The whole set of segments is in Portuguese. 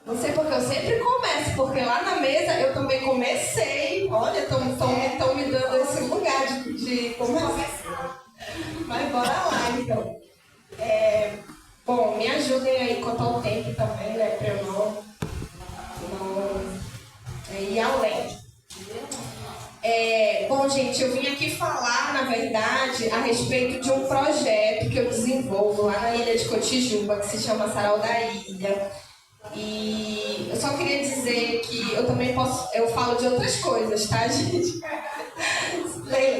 Não sei porque eu sempre começo, porque lá na mesa eu também comecei. Olha, estão me dando esse lugar de começar. Mas bora lá, então. Bom, me ajudem aí a contar o tempo também, né? Para eu não ir além. Bom, gente, eu vim aqui falar, na verdade, a respeito de um projeto que eu desenvolvo lá na ilha de Cotijuba, que se chama Sarau da Ilha. E eu só queria dizer que eu também eu falo de outras coisas, tá, gente?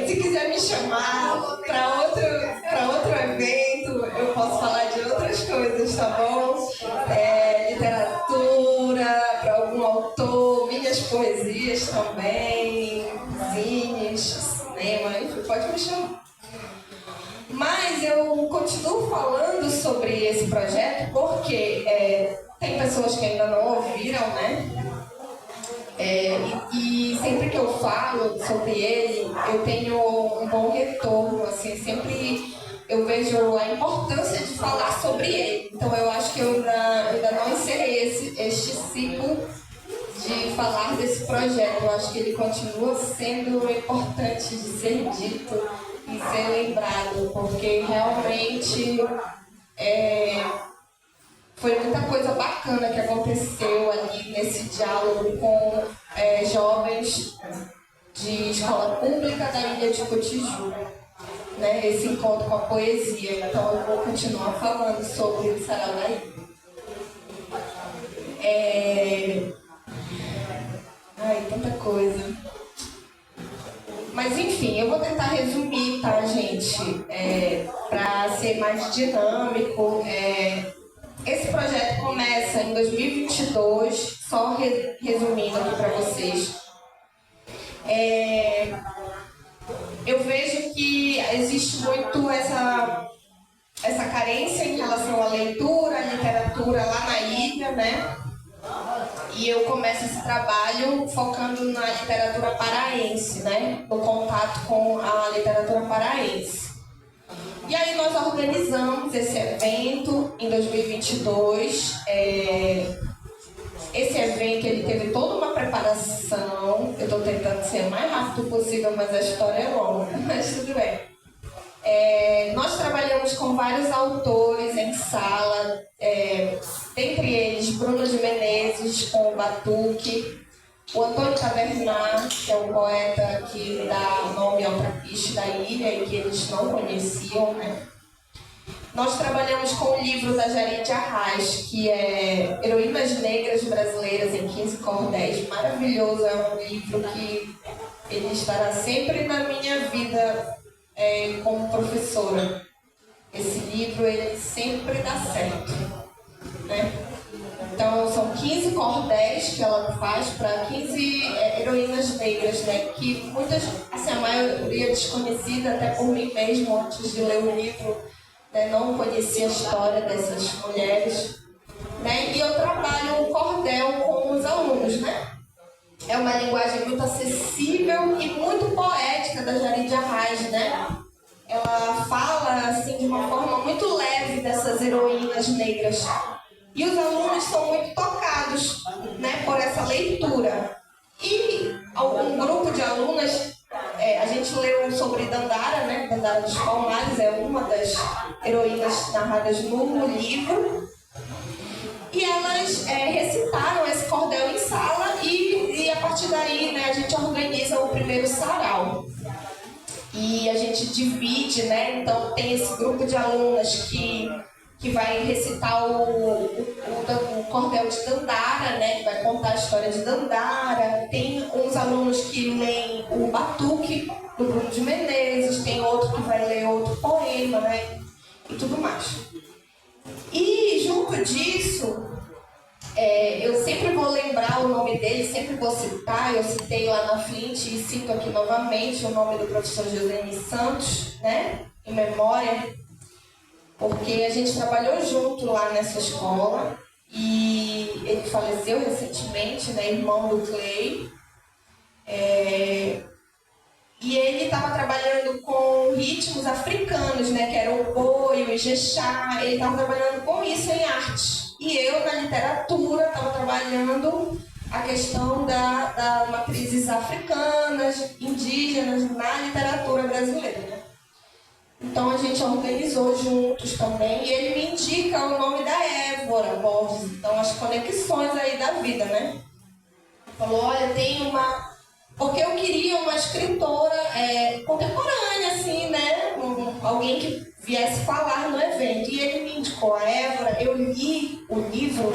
Se quiser me chamar para outro evento, eu posso falar de outras coisas, tá bom? Literatura, para algum autor, minhas poesias também, zines, cinema, enfim, pode me chamar. Mas eu continuo falando sobre esse projeto porque tem pessoas que ainda não ouviram, né? E sempre que eu falo sobre ele, eu tenho um bom retorno, assim, sempre eu vejo a importância de falar sobre ele. Então eu acho que eu ainda não encerrei este ciclo de falar desse projeto. Eu acho que ele continua sendo importante de ser dito e ser lembrado, porque realmente foi muita coisa bacana que aconteceu ali nesse diálogo com jovens de escola pública da ilha de Cotijuba, né? Esse encontro com a poesia. Então eu vou continuar falando sobre o Sarau da Ilha. Tanta coisa. Mas enfim, eu vou tentar resumir, tá, gente? Para ser mais dinâmico. Esse projeto começa em 2022, só resumindo aqui para vocês. Eu vejo que existe muito essa carência em relação à leitura, à literatura lá na ilha, né? E eu começo esse trabalho focando na literatura paraense, né? No contato com a literatura paraense. E aí nós organizamos esse evento em 2022. Esse evento ele teve toda uma preparação. Eu estou tentando ser o mais rápido possível, mas a história é longa, mas tudo bem. Nós trabalhamos com vários autores em sala, dentre eles Bruno de Menezes com o Batuque, o Antônio Tavernar, que é um poeta que dá nome ao trapiche da ilha e que eles não conheciam, né? Nós trabalhamos com o livro da Jari de Arraes, que é Heroínas Negras Brasileiras em 15 Cordéis. Maravilhoso, é um livro que ele estará sempre na minha vida como professora. Esse livro, ele sempre dá certo, né? Então, são 15 cordéis que ela faz para 15 heroínas negras, né? Que muitas, assim, a maioria desconhecida, até por mim mesmo, antes de ler o livro, né, não conhecia a história dessas mulheres, né? E eu trabalho o cordel com os alunos, né? É uma linguagem muito acessível e muito poética da Jari de Arraes, né? Ela fala, assim, de uma forma muito leve dessas heroínas negras. E os alunos são muito tocados, né, por essa leitura. E um grupo de alunas, a gente leu sobre Dandara, né? Dandara dos Palmares é uma das heroínas narradas no livro. E elas recitaram esse cordel em sala e a partir daí, né, a gente organiza o primeiro sarau. E a gente divide, né? Então tem esse grupo de alunas que vai recitar o cordel de Dandara, né? Que vai contar a história de Dandara. Tem uns alunos que leem o Batuque, do Bruno de Menezes. Tem outro que vai ler outro poema, né? E tudo mais. E junto disso, eu sempre vou lembrar o nome dele, sempre vou citar. Eu citei lá na Flint e cito aqui novamente o nome do professor José Santos, né? Em memória, porque a gente trabalhou junto lá nessa escola e ele faleceu recentemente, né? Irmão do Clay. E ele estava trabalhando com ritmos africanos, né? Que era o boi, o ijexá. Ele estava trabalhando com isso em arte. E e eu, na literatura, estava trabalhando a questão das matrizes africanas, indígenas, na literatura brasileira, né? Então a gente organizou juntos também, e ele me indica o nome da Évora Borges, então as conexões aí da vida, né? Falou, olha, tem uma... Porque eu queria uma escritora contemporânea, assim, né? Alguém que viesse falar no evento. E ele me indicou a Évora, eu li o livro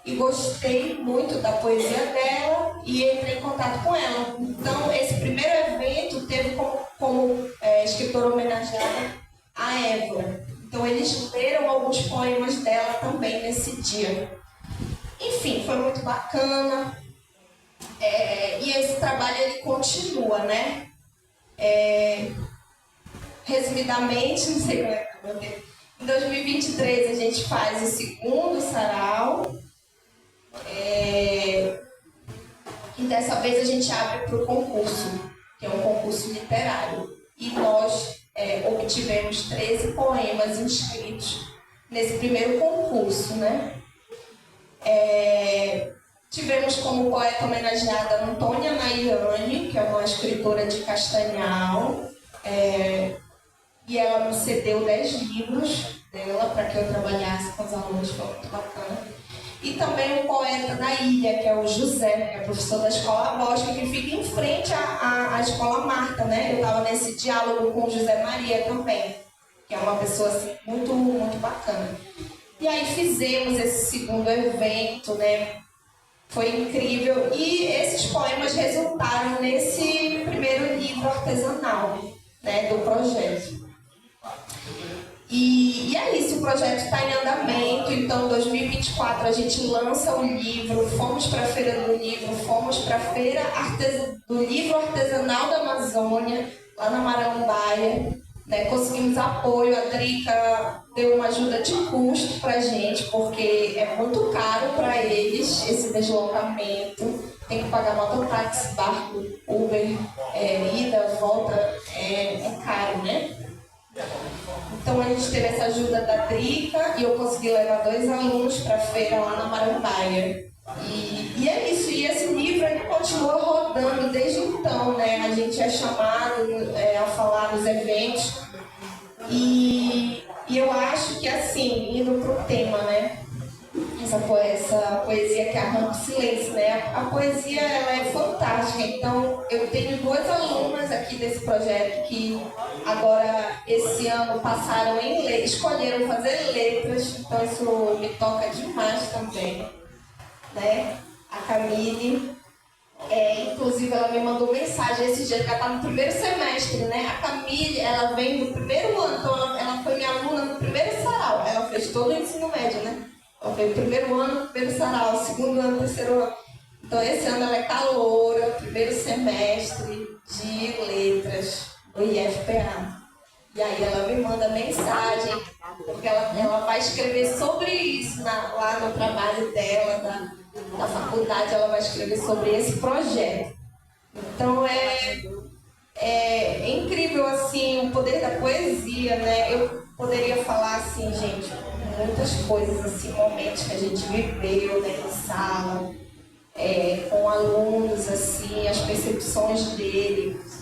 e gostei muito da poesia dela e entrei em contato com ela. Então, esse primeiro evento teve como escritora homenageada a Évora. Então, eles leram alguns poemas dela também nesse dia. Enfim, foi muito bacana. E esse trabalho ele continua, né? Resumidamente, não sei como é que eu vou ter. Em 2023 a gente faz o segundo sarau. E dessa vez a gente abre para o concurso, que é um concurso literário. E nós obtivemos 13 poemas inscritos nesse primeiro concurso, né? Tivemos como poeta homenageada Antônia Nayane, que é uma escritora de Castanhal, e ela me cedeu 10 livros dela para que eu trabalhasse com os alunos, foi muito bacana. E também um poeta da ilha, que é o José, que é professor da Escola Bosque, que fica em frente à Escola Marta, né? Eu estava nesse diálogo com o José Maria também, que é uma pessoa assim, muito, muito bacana. E aí fizemos esse segundo evento, né? Foi incrível. E esses poemas resultaram nesse primeiro livro artesanal, né, do projeto. E é isso, o projeto está em andamento. Então, em 2024 a gente lança o livro, fomos para a Feira do Livro, fomos para a Feira do Livro Artesanal da Amazônia, lá na Marambaia. Né, conseguimos apoio, a Drica deu uma ajuda de custo para a gente, porque é muito caro para eles esse deslocamento, tem que pagar mototáxi, barco, Uber, ida, volta, é caro, né? Então a gente teve essa ajuda da Drica e eu consegui levar 2 alunos para a feira lá na Marambaia. E é isso, e esse livro ele continua rodando desde então, né? A gente é chamado a falar nos eventos e eu acho que assim, indo para o tema, né? Essa poesia que arranca o silêncio, né? A poesia ela é fantástica, então eu tenho 2 alunas aqui desse projeto que agora esse ano passaram escolheram fazer letras, então isso me toca demais também. Né? A Camille, inclusive ela me mandou mensagem esse dia, que ela está no primeiro semestre, né? A Camille, ela vem do primeiro ano, então ela foi minha aluna no primeiro sarau, ela fez todo o ensino médio, né? Ela foi o primeiro ano, primeiro sarau, segundo ano, terceiro ano. Então esse ano ela é caloura, primeiro semestre de letras do IFPA. E aí ela me manda mensagem, porque ela vai escrever sobre isso lá no trabalho dela, da faculdade, ela vai escrever sobre esse projeto. Então é incrível assim, o poder da poesia, né? Eu poderia falar assim, gente, muitas coisas, assim, momentos que a gente viveu, né, em sala, com alunos, assim, as percepções deles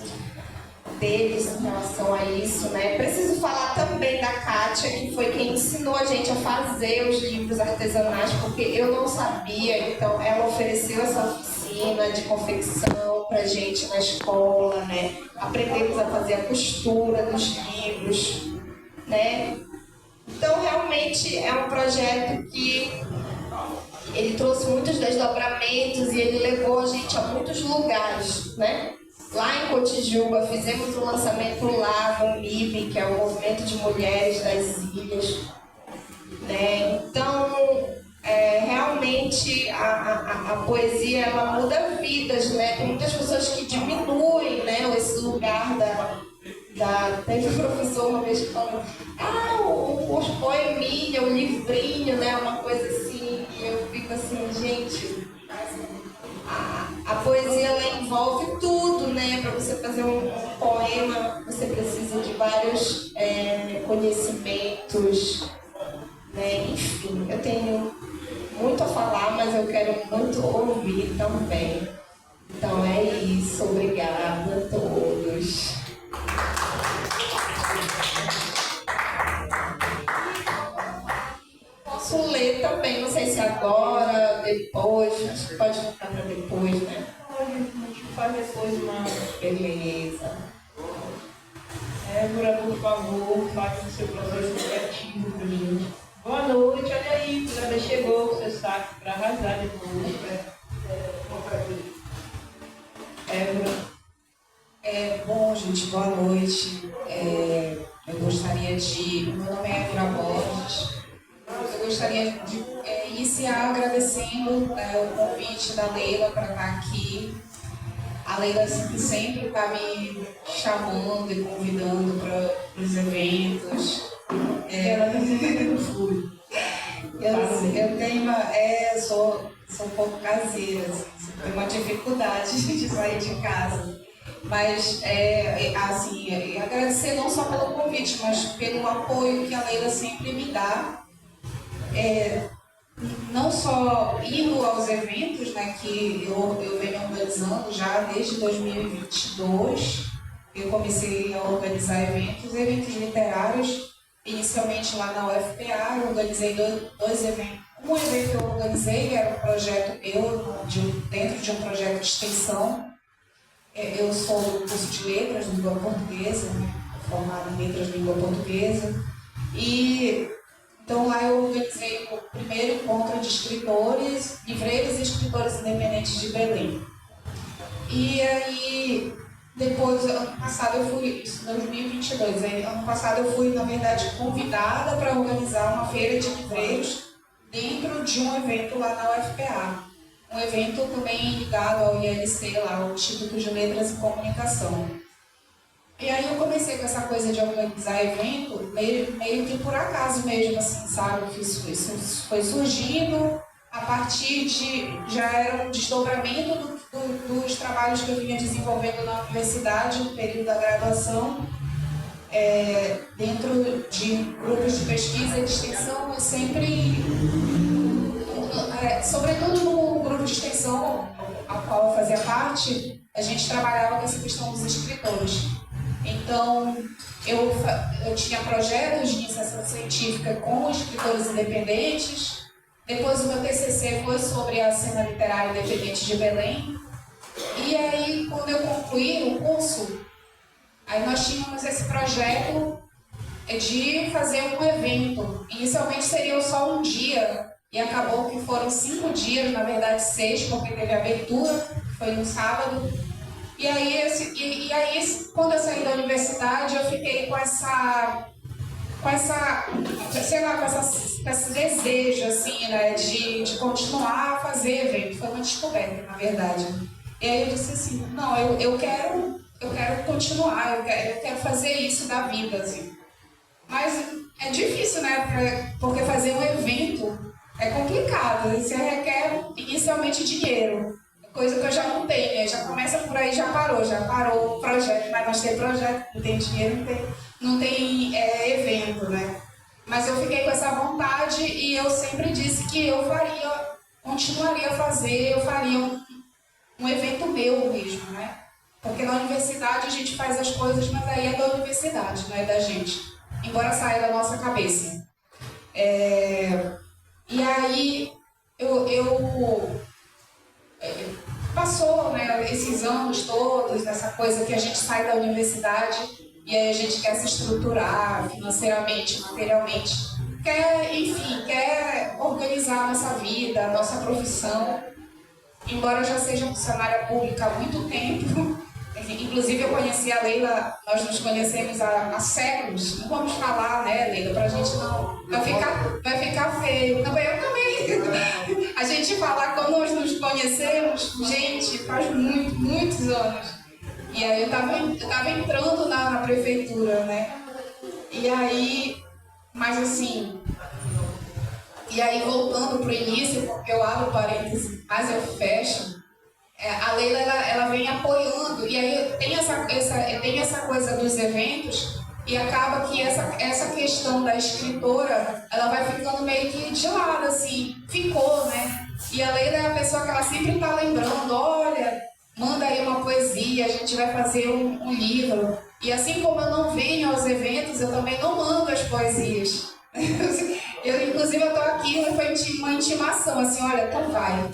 em relação a isso, né? Preciso falar também da Kátia, que foi quem ensinou a gente a fazer os livros artesanais, porque eu não sabia, então ela ofereceu essa oficina de confecção pra gente na escola, né? Aprendemos a fazer a costura dos livros, né? Então, realmente é um projeto que ele trouxe muitos desdobramentos e ele levou a gente a muitos lugares, né? Lá em Cotijuba, fizemos um lançamento lá no MIB, que é o Movimento de Mulheres das Ilhas. Né? Então, realmente, a poesia, ela muda vidas, né? Tem muitas pessoas que diminuem, né, esse lugar Teve um professor uma vez que falou, os poeminha, o livrinho, né, uma coisa assim, e eu fico assim, gente... A poesia ela envolve tudo, né? Para você fazer um poema, você precisa de vários conhecimentos, né? Enfim, eu tenho mas eu quero muito ouvir também. Então é isso, obrigada a todos. Posso ler também, não sei se agora, depois, acho que pode ficar para depois, né? Pode, a gente faz depois uma... Beleza. Débora, por favor, faça o seu processo criativo para gente. Boa noite, olha aí, o Débora chegou com seu saco para arrasar depois. Bom, gente, boa noite. Eu gostaria de... Meu nome é Évora Borges. Eu gostaria de iniciar agradecendo o convite da Leila para estar aqui. A Leila sempre está me chamando e convidando para os eventos. Ela está sempre fui. Eu tenho sou um pouco caseira, assim, foi uma dificuldade de sair de casa. Mas, assim, agradecer não só pelo convite, mas pelo apoio que a Leila sempre me dá. Não só indo aos eventos, né, que eu venho organizando já desde 2022. Eu comecei a organizar eventos literários, inicialmente lá na UFPA. Eu organizei dois eventos. Um evento eu organizei, era um projeto meu, dentro de um projeto de extensão. Eu sou do curso de Letras, de Língua Portuguesa, né, formada em Letras de Língua Portuguesa. Então lá eu organizei o primeiro encontro de escritores, livreiros e escritores independentes de Belém. E aí, depois, ano passado eu fui, isso em 2022, ano passado eu fui, na verdade, convidada para organizar uma feira de livreiros dentro de um evento lá na UFPA. Um evento também ligado ao ILC, lá, o Instituto de Letras e Comunicação. E aí eu comecei com essa coisa de organizar evento meio que por acaso mesmo, assim, sabe? Isso foi surgindo a partir de... Já era um desdobramento dos trabalhos que eu vinha desenvolvendo na universidade, no período da graduação. Dentro de grupos de pesquisa e de extensão, eu sempre... sobretudo no grupo de extensão ao qual eu fazia parte, a gente trabalhava com essa questão dos escritores. Então, eu tinha projetos de iniciação científica com escritores independentes. Depois, o meu TCC foi sobre a cena literária independente de Belém. E aí, quando eu concluí o curso, aí nós tínhamos esse projeto de fazer um evento. Inicialmente seria só um dia, e acabou que foram 5 dias, na verdade 6, porque teve abertura, foi no sábado. E aí, quando eu saí da universidade, eu fiquei com esse desejo, assim, né, de continuar a fazer evento. Foi uma descoberta, na verdade. E aí eu disse assim, não, eu quero continuar, eu quero fazer isso da vida, assim. Mas é difícil, né, porque fazer um evento é complicado, você requer inicialmente dinheiro. Coisa que eu já não tenho, já começa por aí, já parou o projeto, mas nós temos projeto, não tem dinheiro, não tem evento, né? Mas eu fiquei com essa vontade e eu sempre disse que eu continuaria a fazer, eu faria um evento meu mesmo, né? Porque na universidade a gente faz as coisas, mas aí é da universidade, não é da gente, embora saia da nossa cabeça. E aí passou, né, esses anos todos, essa coisa que a gente sai da universidade e aí a gente quer se estruturar financeiramente, materialmente, quer organizar a nossa vida, a nossa profissão. Embora eu já seja funcionária pública há muito tempo, inclusive eu conheci a Leila, nós nos conhecemos há séculos, não vamos falar, né, Leila, pra gente não, vai ficar feio, também eu também. A gente falar quando nós nos conhecemos, gente, faz muitos anos. E aí eu tava entrando na prefeitura, né? E aí, mas assim, e aí voltando pro início, porque eu abro parênteses, mas eu fecho, a Leila ela vem apoiando, e aí tem essa coisa dos eventos, e acaba que essa questão da escritora, ela vai ficando meio que de lado, assim, ficou, né? E a Leila é a pessoa que ela sempre está lembrando, olha, manda aí uma poesia, a gente vai fazer um livro. E assim como eu não venho aos eventos, eu também não mando as poesias. Inclusive, eu estou aqui, foi uma intimação, assim, olha, então vai,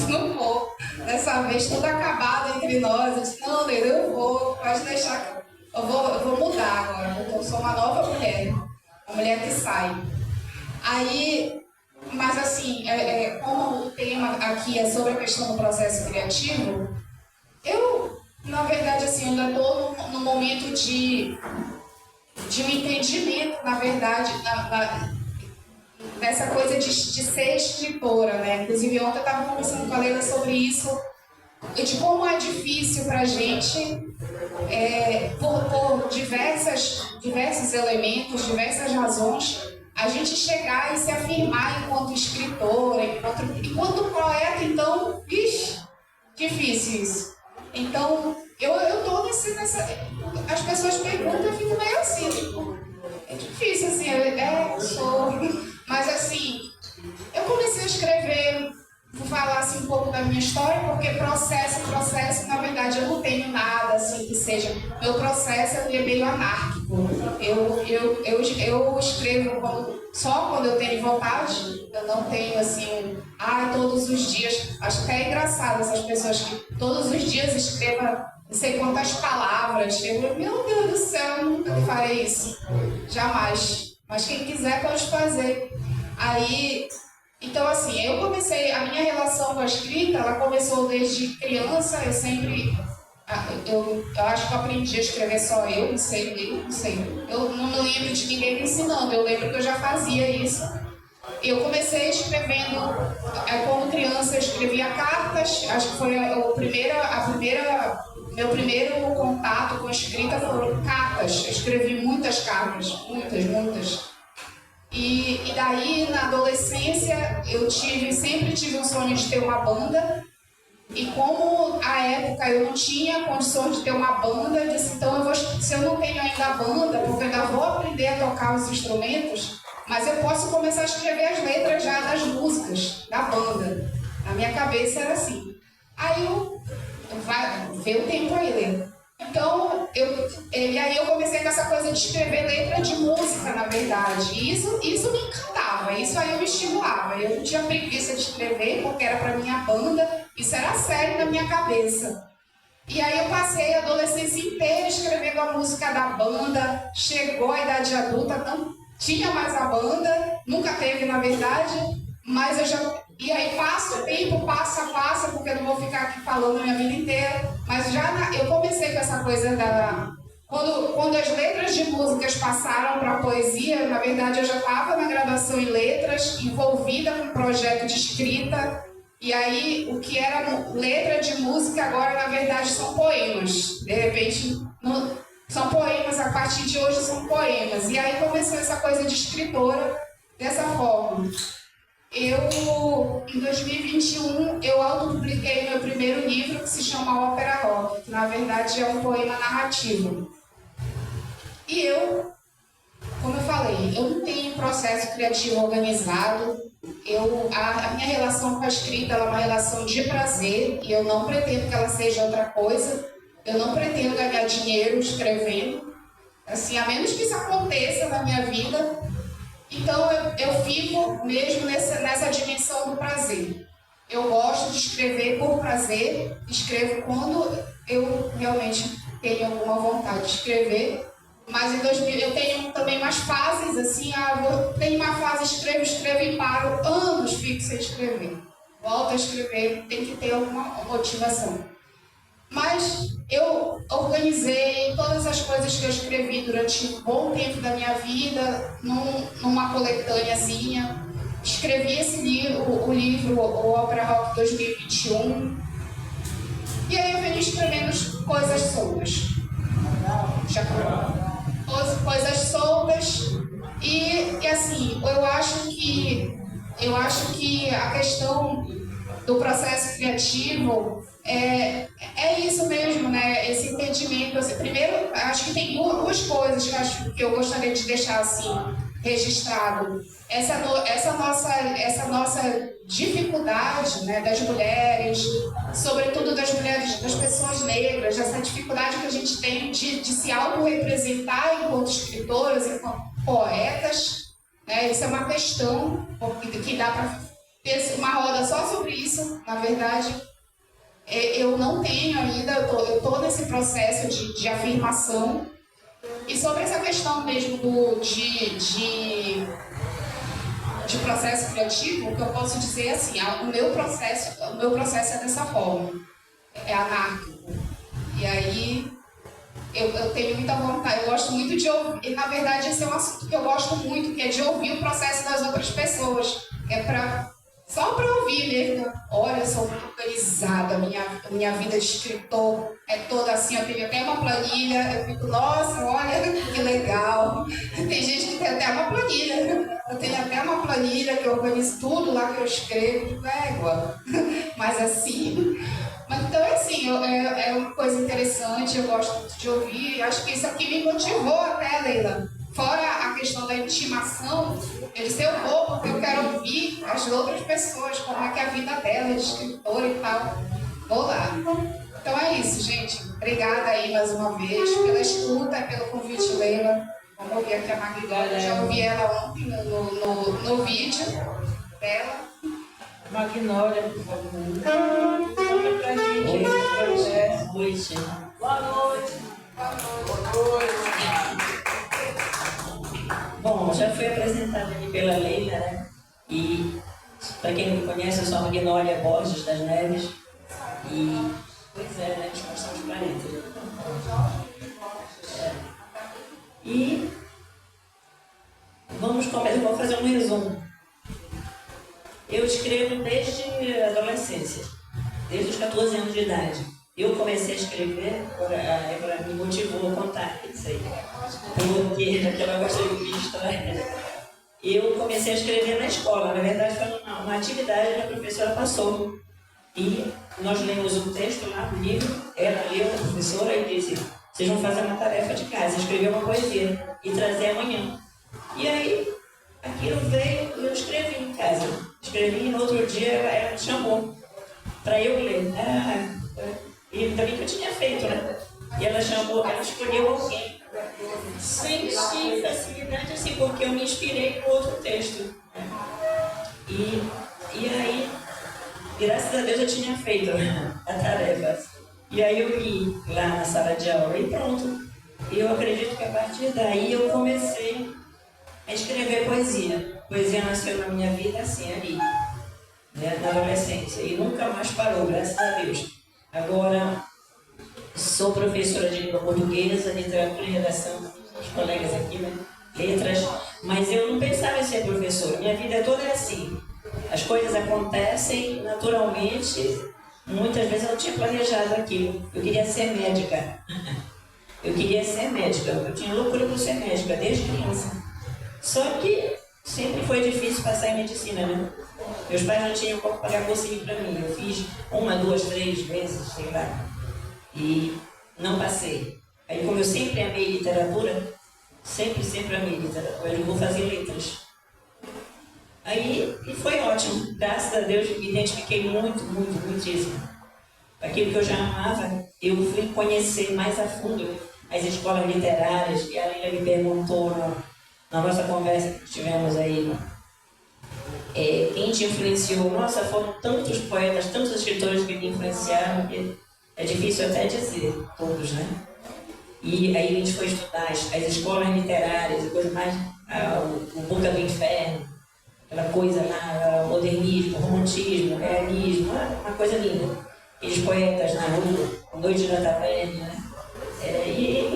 não vou. Dessa vez, tudo acabado entre nós. Eu disse, não, Leila, eu vou, pode deixar, eu vou mudar agora. Eu sou uma nova mulher, uma mulher que sai. Aí, mas assim, como o tema aqui é sobre a questão do processo criativo, eu, na verdade, assim, ainda estou no momento de um entendimento, na verdade, dessa coisa de ser escritora, né? Inclusive, ontem eu estava conversando com a Leila sobre isso, e de como é difícil para a gente, por diversos elementos, diversas razões, a gente chegar e se afirmar enquanto escritora, enquanto poeta, então, difícil isso. Então, eu tô nessa... As pessoas perguntam, eu fico meio assim, tipo, é difícil, assim, sou... Mas, assim, eu comecei a escrever, vou falar assim um pouco da minha história, porque processo, na verdade, eu não tenho nada, assim, que seja... Meu processo é meio anárquico. Eu escrevo só quando eu tenho vontade. Eu não tenho, assim, todos os dias... Acho que é engraçado essas pessoas que todos os dias escrevam não sei quantas palavras. Meu Deus do céu, eu nunca farei isso. Jamais. Mas quem quiser pode fazer. Aí, então assim, eu comecei, a minha relação com a escrita, ela começou desde criança. Eu sempre, eu acho que eu aprendi a escrever só eu, não sei. Eu não me lembro de ninguém me ensinando, eu lembro que eu já fazia isso. Eu comecei escrevendo, como criança eu escrevia cartas, acho que foi meu primeiro contato com a escrita foram cartas. Eu escrevi muitas cartas, muitas. E daí, na adolescência, eu sempre tive um sonho de ter uma banda. E como, à época, eu não tinha condições de ter uma banda, eu disse, então, se eu não tenho ainda a banda, porque eu ainda vou aprender a tocar os instrumentos, mas eu posso começar a escrever as letras já das músicas, da banda. Na minha cabeça era assim. Aí vai ver o tempo aí, Lê. Então, aí eu comecei com essa coisa de escrever letra de música, na verdade. E isso me encantava, isso aí eu me estimulava. Eu não tinha preguiça de escrever, porque era para minha banda, isso era sério na minha cabeça. E aí eu passei a adolescência inteira escrevendo a música da banda. Chegou a idade adulta, não tinha mais a banda, nunca teve, na verdade, mas eu já... E aí passa o tempo, passa, porque eu não vou ficar aqui falando a minha vida inteira, mas eu comecei com essa coisa da... Quando as letras de músicas passaram para a poesia, na verdade eu já estava na graduação em letras, envolvida com um projeto de escrita, e aí o que era letra de música agora na verdade são poemas. De repente, são poemas, a partir de hoje são poemas. E aí começou essa coisa de escritora dessa forma. Em 2021, eu autopubliquei meu primeiro livro, que se chama Ópera Rock, que na verdade é um poema narrativo. E como eu falei, eu não tenho processo criativo organizado. A minha relação com a escrita é uma relação de prazer, e eu não pretendo que ela seja outra coisa. Eu não pretendo ganhar dinheiro escrevendo, assim, a menos que isso aconteça na minha vida. Então, eu fico mesmo nessa dimensão do prazer. Eu gosto de escrever por prazer, escrevo quando eu realmente tenho alguma vontade de escrever. Mas em 2000 eu tenho também umas fases, assim, eu tenho uma fase, escrevo e paro, anos fico sem escrever. Volto a escrever, tem que ter alguma motivação. Mas eu organizei todas as coisas que eu escrevi durante um bom tempo da minha vida numa coletâneazinha. Escrevi o livro, o Ópera Rock 2021. E aí eu venho escrevendo coisas soltas. Coisas soltas. E assim, eu acho que a questão do processo criativo é isso mesmo, né? Esse entendimento. Assim, primeiro, acho que tem duas coisas que eu gostaria de deixar assim. registrado. Essa nossa dificuldade, né, das mulheres, sobretudo das mulheres, das pessoas negras, essa dificuldade que a gente tem de se autorrepresentar enquanto escritoras, enquanto poetas, né, isso é uma questão que dá para ter uma roda só sobre isso, na verdade. Eu não tenho ainda, eu estou nesse processo de afirmação. E sobre essa questão mesmo de processo criativo, o que eu posso dizer é assim, o meu processo é dessa forma, é anárquico. E aí eu tenho muita vontade, eu gosto muito de ouvir, e na verdade esse é um assunto que eu gosto muito, que é de ouvir o processo das outras pessoas, só para ouvir mesmo. Olha, eu sou muito organizada, minha vida de escritor é toda assim, eu tenho até uma planilha, eu fico, nossa, olha que legal. Tem gente que tem até uma planilha, eu tenho até uma planilha que eu organizo tudo lá que eu escrevo, égua. Mas assim, então é assim, é uma coisa interessante, eu gosto muito de ouvir, acho que isso aqui me motivou até, Leila. Fora a questão da intimação, eu disse, eu vou porque eu quero ouvir as outras pessoas, como é que é a vida dela, de escritora e tal. Vou lá. Então é isso, gente. Obrigada aí mais uma vez pela escuta e pelo convite, Leila. Vamos ouvir aqui a Magnólia. Já ouvi ela ontem no vídeo dela. Magnólia, por favor. Conta pra gente aí o processo. Boa noite. Boa noite. Boa noite. Bom, já fui apresentada aqui pela Leila, né? E, para quem não me conhece, eu sou a Magnólia Borges das Neves. E, pois é, né? Nós somos parentes. E, vamos começar, eu vou fazer um resumo. Eu escrevo desde a adolescência, desde os 14 anos de idade. Eu comecei a escrever, agora me motivou a contar isso aí. Porque ela gosta de ouvir história. Eu comecei a escrever na escola, na verdade foi uma atividade que a professora passou. E nós lemos um texto lá no livro, ela leu, a professora, e disse, vocês vão fazer uma tarefa de casa, escrever uma poesia e trazer amanhã. E aí, aquilo veio e eu escrevi em casa. Escrevi e no outro dia ela me chamou para eu ler. E também que eu tinha feito, né? E ela chamou, ela escolheu alguém. Senti facilidade assim, porque eu me inspirei no outro texto. Né? E aí, graças a Deus eu tinha feito a tarefa. E aí eu li lá na sala de aula e pronto. E eu acredito que a partir daí eu comecei a escrever poesia. Poesia nasceu na minha vida assim, ali, né? Na adolescência. E nunca mais parou, graças a Deus. Agora, sou professora de língua portuguesa, literatura e redação, os colegas aqui, né? Letras, mas eu não pensava em ser professora. Minha vida toda é assim. As coisas acontecem naturalmente. Muitas vezes eu não tinha planejado aquilo. Eu queria ser médica. Eu queria ser médica. Eu tinha loucura por ser médica desde criança. Só que sempre foi difícil passar em medicina, né? Meus pais não tinham como pagar cursinho para mim. Eu fiz 1, 2, 3 vezes, sei lá. E não passei. Aí, como eu sempre amei literatura, sempre amei literatura, eu vou fazer letras. Aí, e foi ótimo. Graças a Deus, me identifiquei muitíssimo. Aquilo que eu já amava, eu fui conhecer mais a fundo as escolas literárias, e a Leila me perguntou na nossa conversa que tivemos aí, quem te influenciou? Nossa, foram tantos poetas, tantos escritores que me influenciaram, que é difícil até dizer, todos, né? E aí a gente foi estudar as escolas literárias, a coisa mais, o Boca do Inferno, aquela coisa lá, modernismo, romantismo, realismo, uma coisa linda. Aqueles poetas na rua, Noite da Taverna, né?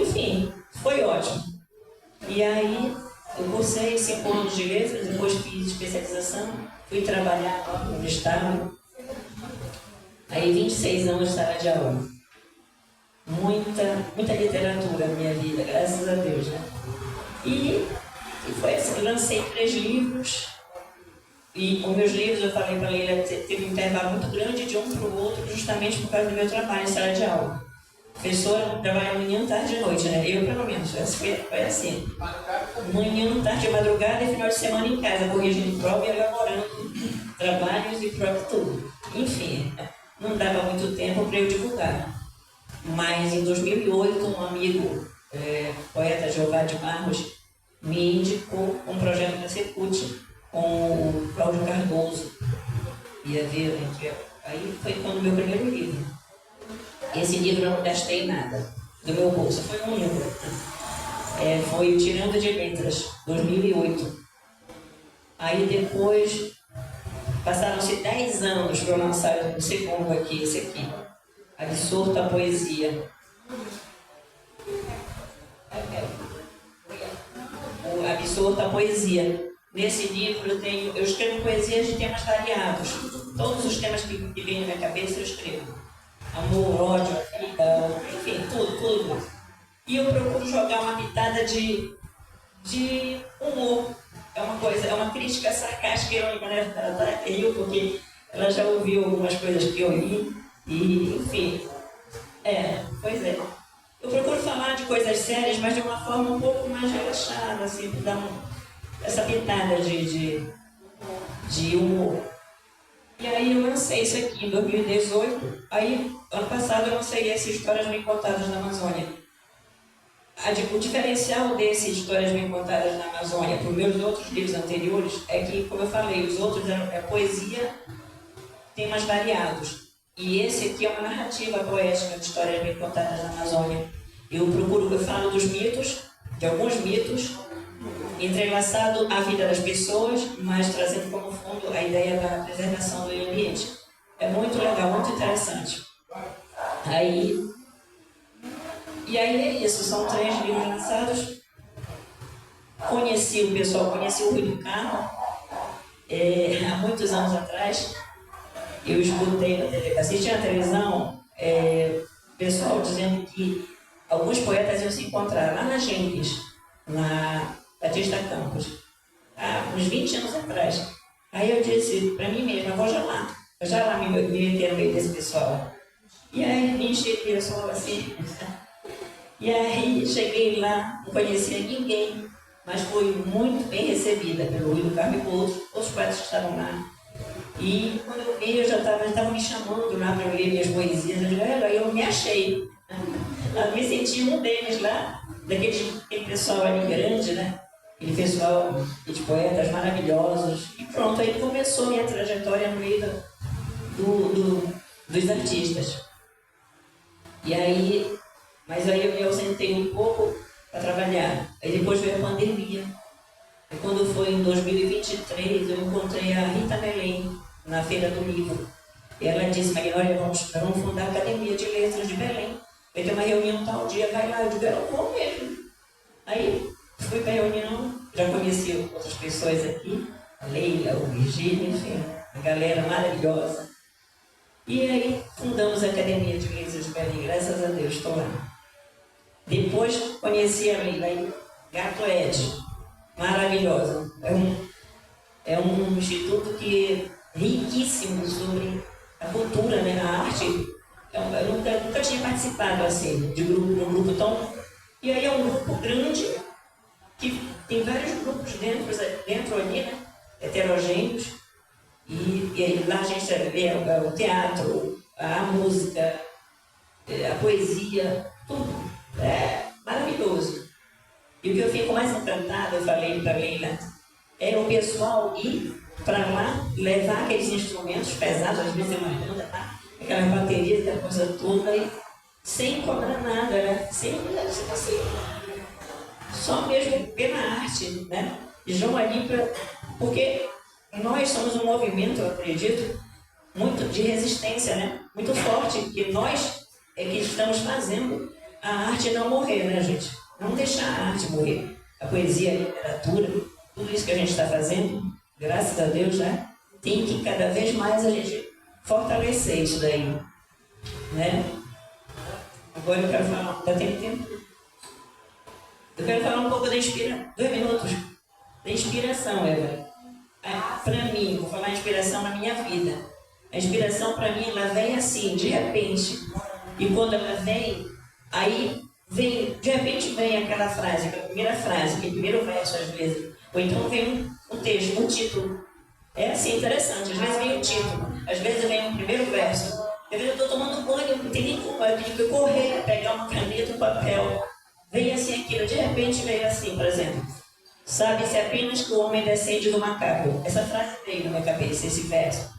Enfim, foi ótimo. E aí, eu cursei 5 anos de letras, depois fiz especialização, fui trabalhar lá no estado. Aí 26 anos de sala de aula. Muita literatura na minha vida, graças a Deus, né? E foi assim, lancei 3 livros. E com meus livros, eu falei para a Leila, teve um intervalo muito grande de um para o outro, justamente por causa do meu trabalho em sala de aula. Professora trabalha manhã, tarde e noite, né? Eu, pelo menos, foi assim. Manhã, tarde, madrugada e final de semana em casa, corrigindo prova e elaborando trabalhos e prova tudo. Enfim, não dava muito tempo para eu divulgar. Mas em 2008, um amigo, poeta Jeová de Barros, me indicou um projeto da Secult com o Cláudio Cardoso. Aí foi quando meu primeiro livro. Esse livro eu não gastei nada do meu bolso, foi um livro. Foi o Tirando de Letras, 2008. Aí depois, passaram-se 10 anos para eu lançar o segundo aqui, esse aqui. Absorto a Poesia. O Absorto a Poesia. Nesse livro eu escrevo poesias de temas variados. Todos os temas que vêm na minha cabeça eu escrevo. Amor, ódio, vida, enfim, tudo. E eu procuro jogar uma pitada de humor. É uma crítica sarcástica e irônica, né? Ela riu porque ela já ouviu algumas coisas que eu li. E, enfim, pois é. Eu procuro falar de coisas sérias, mas de uma forma um pouco mais relaxada, assim, para dar essa pitada de humor. E aí eu lancei isso aqui em 2018. Aí, ano passado, eu lancei essas Histórias Bem Contadas na Amazônia. O diferencial desses Histórias Bem Contadas na Amazônia para os meus outros livros anteriores é que, como eu falei, os outros é poesia, temas variados. E esse aqui é uma narrativa poética de Histórias Bem Contadas na Amazônia. Eu falo dos mitos, de alguns mitos, entrelaçado à vida das pessoas, mas trazendo como fundo a ideia da preservação do meio ambiente. É muito legal, muito interessante. E aí é isso, são 3 livros lançados. Conheci o Rui do Carmo, há muitos anos atrás. Eu escutei, assisti na televisão, o pessoal dizendo que alguns poetas iam se encontrar lá na Jenkins, na Batista Campos, há uns 20 anos atrás. Aí eu disse para mim mesma, eu vou já lá me meter no meio desse pessoal. E aí me enxerguei, eu só assim. E aí cheguei lá, não conhecia ninguém, mas fui muito bem recebida pelo Rui do Carmo e por outros poetas que estavam lá. E quando eu vi, eu já estava me chamando lá para ler minhas poesias. Eu me achei. Eu me senti um deles lá, daquele pessoal ali grande, né? Aquele pessoal de poetas maravilhosos. E pronto, aí começou minha trajetória no meio dos artistas. Mas aí eu me ausentei um pouco para trabalhar. Aí depois veio a pandemia. E quando foi em 2023, eu encontrei a Rita Belém na Feira do Livro. E ela disse, Magnólia, vamos fundar a Academia de Letras de Belém. Vai ter uma reunião tal dia, vai lá. Eu digo, eu vou mesmo. Aí fui para a reunião, já conheci outras pessoas aqui, a Leila, o Virgílio, enfim, a galera maravilhosa. E aí fundamos a Academia de Letras de Belém, graças a Deus, estou lá. Depois conheci a Leila, Gato Ed, maravilhosa. É um instituto que é riquíssimo sobre a cultura, né, a arte. Eu nunca tinha participado assim, de um grupo tão... E aí é um grupo grande, que tem vários grupos dentro ali, né, heterogêneos. E lá a gente vê o teatro, a música, a poesia, tudo. É maravilhoso. E o que eu fico mais encantada, eu falei para Leila, é o pessoal ir para lá, levar aqueles instrumentos pesados, às vezes é uma banda, tá? Aquela bateria, aquela coisa toda, e sem cobrar nada, né? Sem assim, só mesmo pela arte, né? E vão ali porque nós somos um movimento, eu acredito, muito de resistência, né? Muito forte, que nós é que estamos fazendo a arte não morrer, né, gente? Não deixar a arte morrer. A poesia, a literatura, tudo isso que a gente está fazendo, graças a Deus, né? Tem que cada vez mais a gente fortalecer isso daí, né? Agora eu quero falar, já tem tempo? Eu quero falar um pouco da inspiração, 2 minutos, da inspiração, Eva. Para mim, vou falar inspiração na minha vida. A inspiração para mim, ela vem assim, de repente. E quando ela vem, Aí vem, de repente vem aquela frase, aquela primeira frase, aquele primeiro verso às vezes, ou então vem um texto, um título. É assim, interessante, às vezes vem o título, às vezes vem um primeiro verso. Às vezes eu estou tomando banho, não tem nem como, eu tenho que correr, pegar uma caneta, um papel. Vem assim aquilo, de repente veio assim, por exemplo. Sabe-se apenas que o homem descende do macaco. Essa frase veio na minha cabeça, esse verso.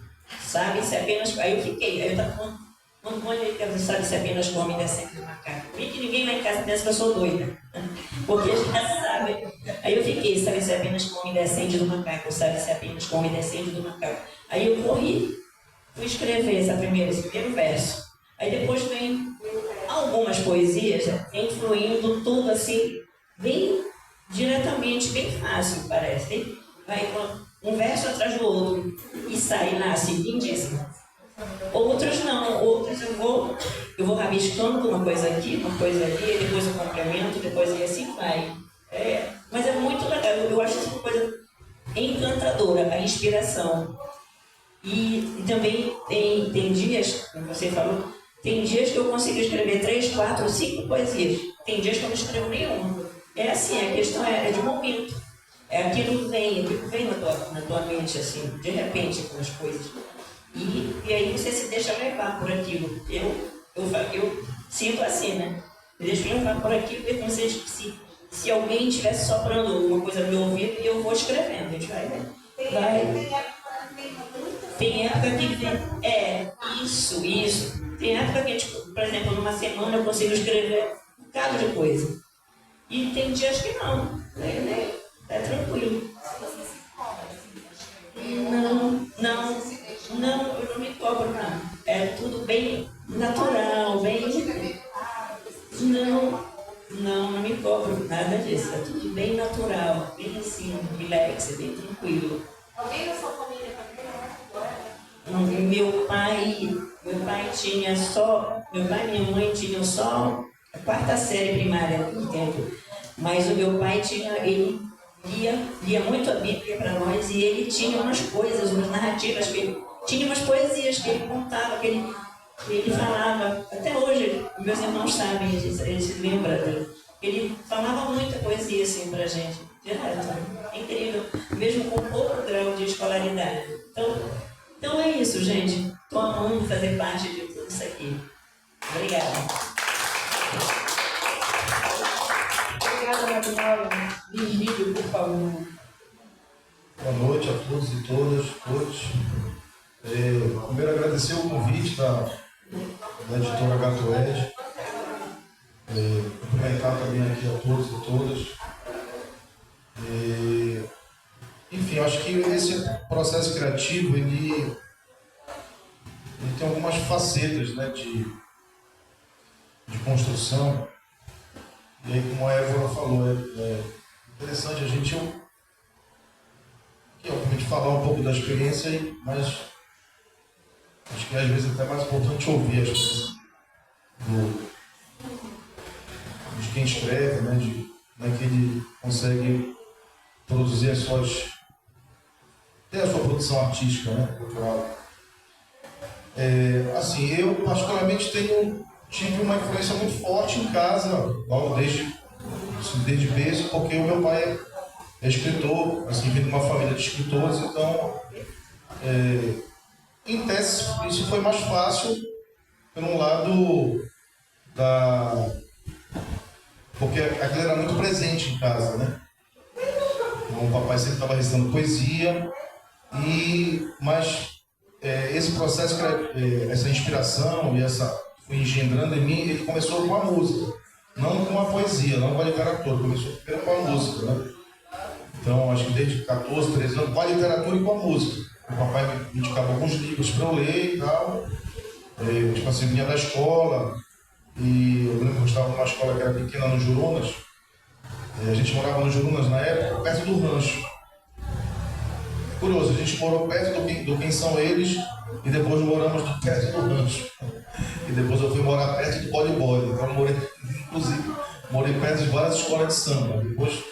Sabe-se apenas... Aí eu fiquei, aí eu estava tomando banho e sabe-se apenas que o homem descende do macaco. E que ninguém lá em casa pensa que eu sou doida. Porque já sabe. Aí eu fiquei, sabe-se apenas que o homem descende do macaco. Sabe-se apenas que o homem descende do macaco. Aí eu corri, fui escrever esse primeiro verso. Aí depois vem algumas poesias, vem fluindo tudo assim, bem diretamente, bem fácil, parece. Vai um verso atrás do outro e sai, nasce, lindíssimo. Outros não, outros eu vou rabiscando uma coisa aqui, uma coisa ali, depois eu complemento, depois e assim vai. Mas é muito legal, eu acho isso uma coisa encantadora, a inspiração. E também tem dias, como você falou, tem dias que eu consigo escrever 3, 4, 5 poesias. Tem dias que eu não escrevo nenhuma. É assim, a questão é de momento. É aquilo que vem na tua mente, assim, de repente, com as coisas. E aí você se deixa levar por aquilo. Eu sinto assim, né? Me deixo levar por aquilo, e como se alguém estivesse soprando alguma coisa no meu ouvido, eu vou escrevendo. A gente vai. Tem época que vem. Isso. Tem época que, tipo, por exemplo, numa semana eu consigo escrever um bocado de coisa. E tem dias que não. É tranquilo. Não, eu não me cobro, não. É tudo bem natural, bem. Não me cobro nada disso. É tudo bem natural, bem assim, relax, bem tranquilo. Alguém da sua família Meu pai e minha mãe tinham só a 4ª série primária no tempo. Mas o meu pai ele lia muito a Bíblia para nós e ele tinha umas coisas, umas narrativas, tinha umas poesias que ele contava, que ele falava. Até hoje, meus irmãos sabem, eles se lembram dele. Ele falava muita poesia assim pra gente, direto. Incrível, mesmo com pouco grau de escolaridade. Então é isso, gente. Estou amando fazer parte de tudo isso aqui. Obrigada. Obrigada, Gabriela. Virgílio, por favor. Boa noite a todos e todos. Primeiro agradecer o convite da editora Gatoed. Cumprimentar também aqui a todos e todas. Enfim, acho que esse processo criativo ele tem algumas facetas, né, de construção. E aí, como a Évora falou, é interessante a gente obviamente falar um pouco da experiência, mas acho que às vezes é até mais importante ouvir as coisas de quem escreve, né, que ele consegue produzir ter a sua produção artística, né, cultural. Assim, eu particularmente tive uma influência muito forte em casa, logo desde berço, porque o meu pai é escritor, assim, vem de uma família de escritores, então, em tese, isso foi mais fácil, por um lado, porque aquilo era muito presente em casa, né? Então, o papai sempre estava recitando poesia, mas esse processo, essa inspiração e foi engendrando em mim, ele começou com a música, não com a poesia, não com a literatura, começou primeiro com a música, né? Então, acho que desde 14, 13 anos, com a literatura e com a música. O papai me indicava alguns livros para eu ler e tal. Tipo assim, vinha da escola, e eu lembro que eu estava numa escola que era pequena no Jurunas. A gente morava no Jurunas na época, perto do rancho. Curioso, a gente morou perto do Quem São Eles e depois moramos perto do rancho. E depois eu fui morar perto do Boli. Então morei perto de várias escolas de samba. Depois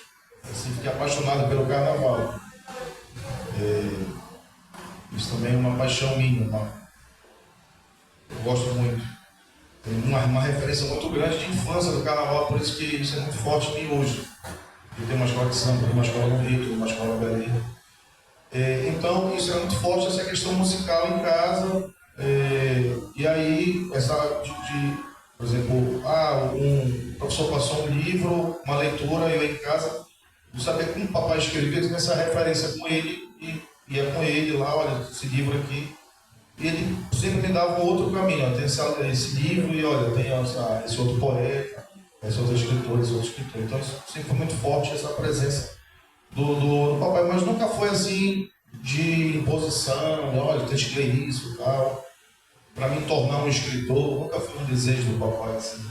assim, fiquei apaixonado pelo carnaval. Isso também é uma paixão minha. Eu gosto muito. uma referência muito grande de infância do carnaval, por isso que isso é muito forte em mim hoje. Eu tenho uma escola de samba, tenho uma escola no Rio, tenho uma escola no Belém. Então, isso é muito forte, essa questão musical em casa. E aí, por exemplo, um professor passou um livro, uma leitura, eu em casa, não sabia como o papai escrevia, eu tinha essa referência com ele, e ia com ele lá, olha, esse livro aqui. E ele sempre me dava um outro caminho, ó, tem esse livro e olha, tem esse outro poeta, esse outro escritor, esse outro escritor. Então isso sempre foi muito forte, essa presença do papai, mas nunca foi assim de imposição, olha, tem que ler isso e tal. Para me tornar um escritor, nunca foi um desejo do papai assim.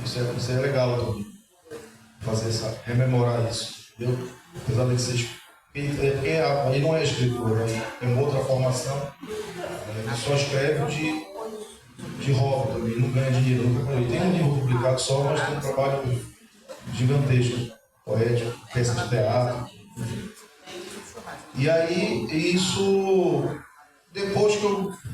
Isso é legal também, fazer rememorar isso. Entendeu? Apesar de ser ele não é escritor, é uma outra formação. Ele só escreve de hobby também, não ganha dinheiro. Ele tem um livro publicado só, mas tem um trabalho gigantesco, poético, peça de teatro. E aí, isso, depois que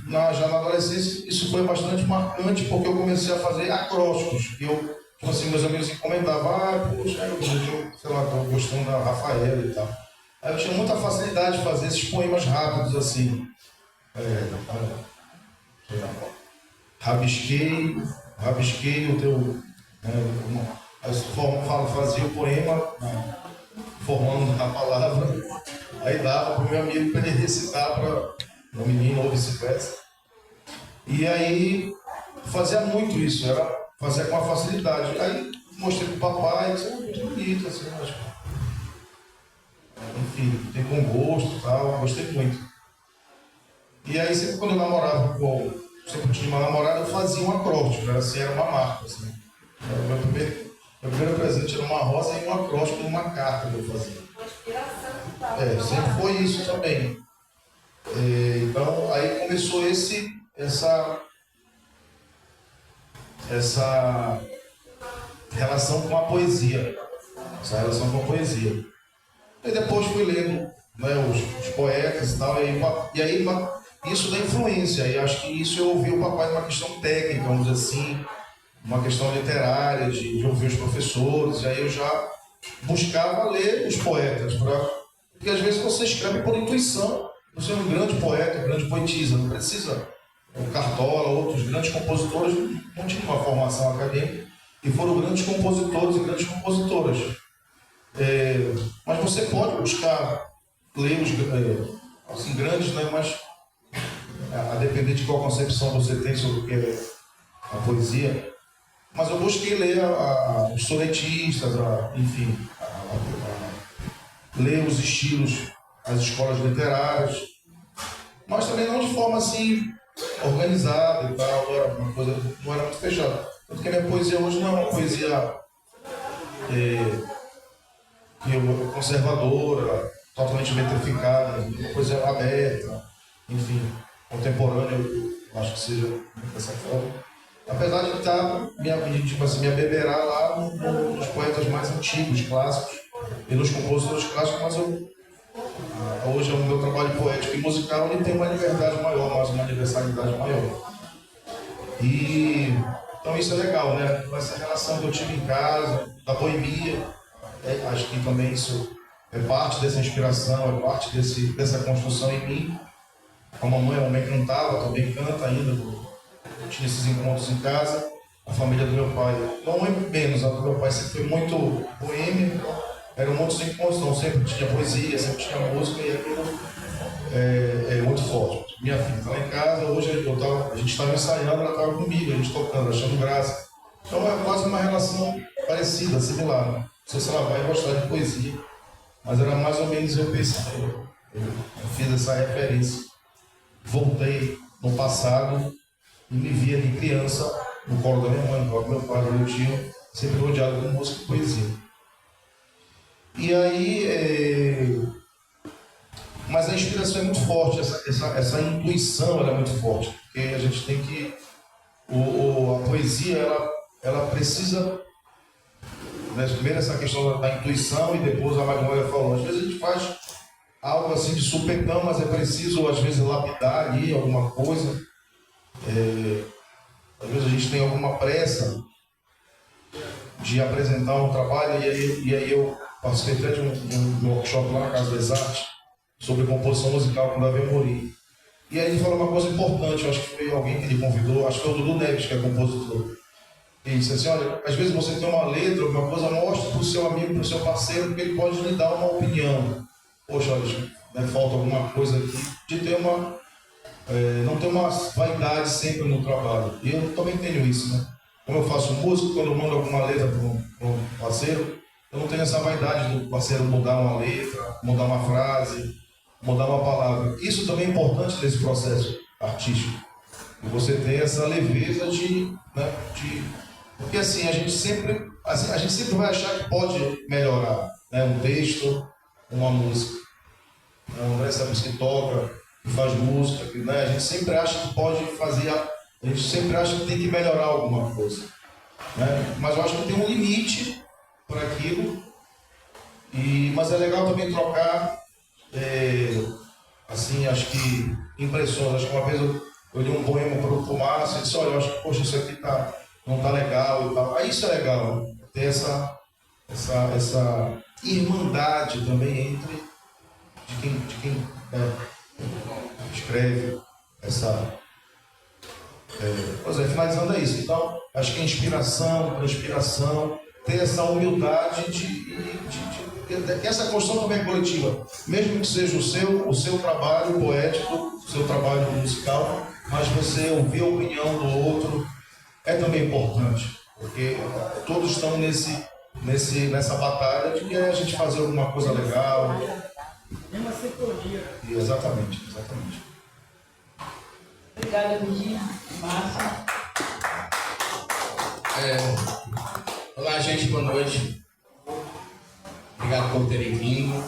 já na adolescência, isso foi bastante marcante, porque eu comecei a fazer acrósticos. Tipo assim, meus amigos encomendavam, poxa, eu sei lá, estou gostando da Rafaela e tal. Aí eu tinha muita facilidade de fazer esses poemas rápidos assim. Rabisquei o teu. Fazia o poema formando a palavra, aí dava para o meu amigo para ele recitar para o menino ou vice-versa. E aí fazia muito isso, fazia com uma facilidade. Aí mostrei para o papai, isso é muito bonito, assim, enfim, tem com gosto e tal, gostei muito. E aí sempre quando eu namorava sempre tinha uma namorada, eu fazia um acróstico, era uma marca, assim. Meu primeiro presente era uma rosa e um acróstico de uma carta que eu fazia. Sempre foi isso também. Então aí começou essa relação com a poesia. E depois fui lendo, né, os poetas e tal, e aí isso da influência, e acho que isso eu ouvi o papai numa questão técnica, vamos dizer assim, uma questão literária, de ouvir os professores, e aí eu já buscava ler os poetas, porque às vezes você escreve por intuição, você é um grande poeta, uma grande poetisa, não precisa. O Cartola, outros grandes compositores não tinham uma formação acadêmica, e foram grandes compositores e grandes compositoras. Mas você pode buscar ler os assim, grandes, né? Mas a depender de qual concepção você tem sobre o que é a poesia. Mas eu busquei ler os sonetistas, enfim, ler os estilos, as escolas literárias, mas também não de forma assim organizada e tal, não era muito fechada. Porque a minha poesia hoje não é uma poesia conservadora, totalmente metrificada, uma coisa aberta, enfim, contemporânea, eu acho que seja dessa forma. Apesar de estar me abeberar lá nos poetas mais antigos, clássicos, e nos compositores clássicos, mas hoje o meu trabalho poético e musical ele tem uma liberdade maior, mais uma universalidade maior. Então isso é legal, né? Essa relação que eu tive em casa, da boemia, acho que também isso é parte dessa inspiração, é parte dessa construção em mim. A mamãe cantava, também canta ainda. Eu tinha esses encontros em casa. A família do meu pai, não é menos, a do meu pai sempre foi muito boêmia. Eram muitos encontros, então sempre tinha poesia, sempre tinha música e aquilo é muito forte. Minha filha estava em casa, hoje a gente estava ensaiando, ela estava comigo, a gente tocando, achando graça. Então é quase uma relação parecida, similar. Não sei se ela vai gostar de poesia, mas era mais ou menos eu pensei. Eu fiz essa referência. Voltei no passado e me via de criança no colo da minha mãe, no colo do meu pai, do meu tio, sempre rodeado com música e poesia. E aí, mas a inspiração é muito forte, essa intuição ela é muito forte, porque a gente tem que, a poesia ela precisa, né, primeiro essa questão da intuição e depois a Magnolia falou, às vezes a gente faz algo assim de supetão, mas é preciso às vezes lapidar ali alguma coisa, Às vezes a gente tem alguma pressa de apresentar um trabalho e aí eu participei até de um workshop lá na Casa das Artes sobre composição musical com o Davi Amorim. E aí ele falou uma coisa importante, eu acho que foi alguém que ele convidou, acho que foi o Dudu Neves, que é compositor. Ele disse assim, olha, às vezes você tem uma letra, alguma coisa, mostra para o seu amigo, para o seu parceiro, porque ele pode lhe dar uma opinião. Poxa, olha, né, falta alguma coisa aqui, de ter uma... não ter uma vaidade sempre no trabalho. E eu também tenho isso, né? Como eu faço música, quando eu mando alguma letra para um parceiro, eu não tenho essa vaidade do parceiro mudar uma letra, mudar uma frase, mudar uma palavra. Isso também é importante nesse processo artístico. E você tem essa leveza porque assim, a gente sempre vai achar que pode melhorar, né? Um texto, uma música. O André sabe que toca, que faz música, que, né? A gente sempre acha que pode fazer, a gente sempre acha que tem que melhorar alguma coisa, né? Mas eu acho que tem um limite para aquilo, mas é legal também trocar, assim, acho que impressões. Acho que uma vez eu li um poema para o Márcio e disse, olha, eu acho que, poxa, isso aqui não está legal e tal. Aí isso é legal, né? Ter essa irmandade também entre de quem escreve pois é, finalizando é isso. Então, acho que a inspiração, ter essa humildade que essa construção também é coletiva, mesmo que seja o seu trabalho poético, o seu trabalho musical, mas você ouvir a opinião do outro é também importante, porque todos estão nessa batalha de que a gente fazer alguma coisa legal. Uma sintonia. Exatamente. Obrigada, Luiz. Márcio. Olá, gente, boa noite. Obrigado por terem vindo.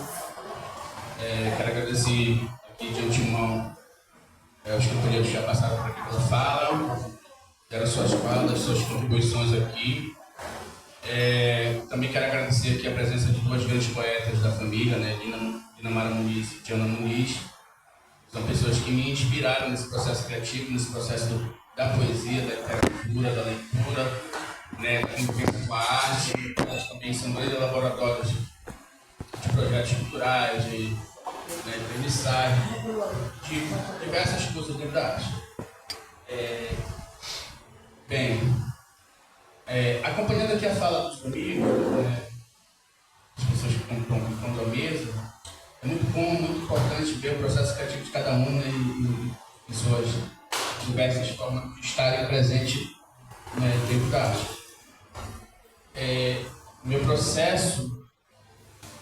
Quero agradecer aqui de antemão aos companheiros que já passaram por aqui pela fala, deram suas falas, suas contribuições aqui. Também quero agradecer aqui a presença de duas grandes poetas da família, né, Dinamara Muniz e Tiana Muniz. São pessoas que me inspiraram nesse processo criativo, nesse processo da poesia, da literatura, da leitura, né, da convivência com a arte. Elas também são grandes laboratórios de projetos culturais, de mensagem, de diversas coisas dentro da arte. Acompanhando aqui a fala dos amigos, as pessoas que estão compondo a mesa, é muito bom, muito importante ver o processo criativo de cada um, né, e suas diversas formas de estarem presentes, né, dentro da arte. Meu processo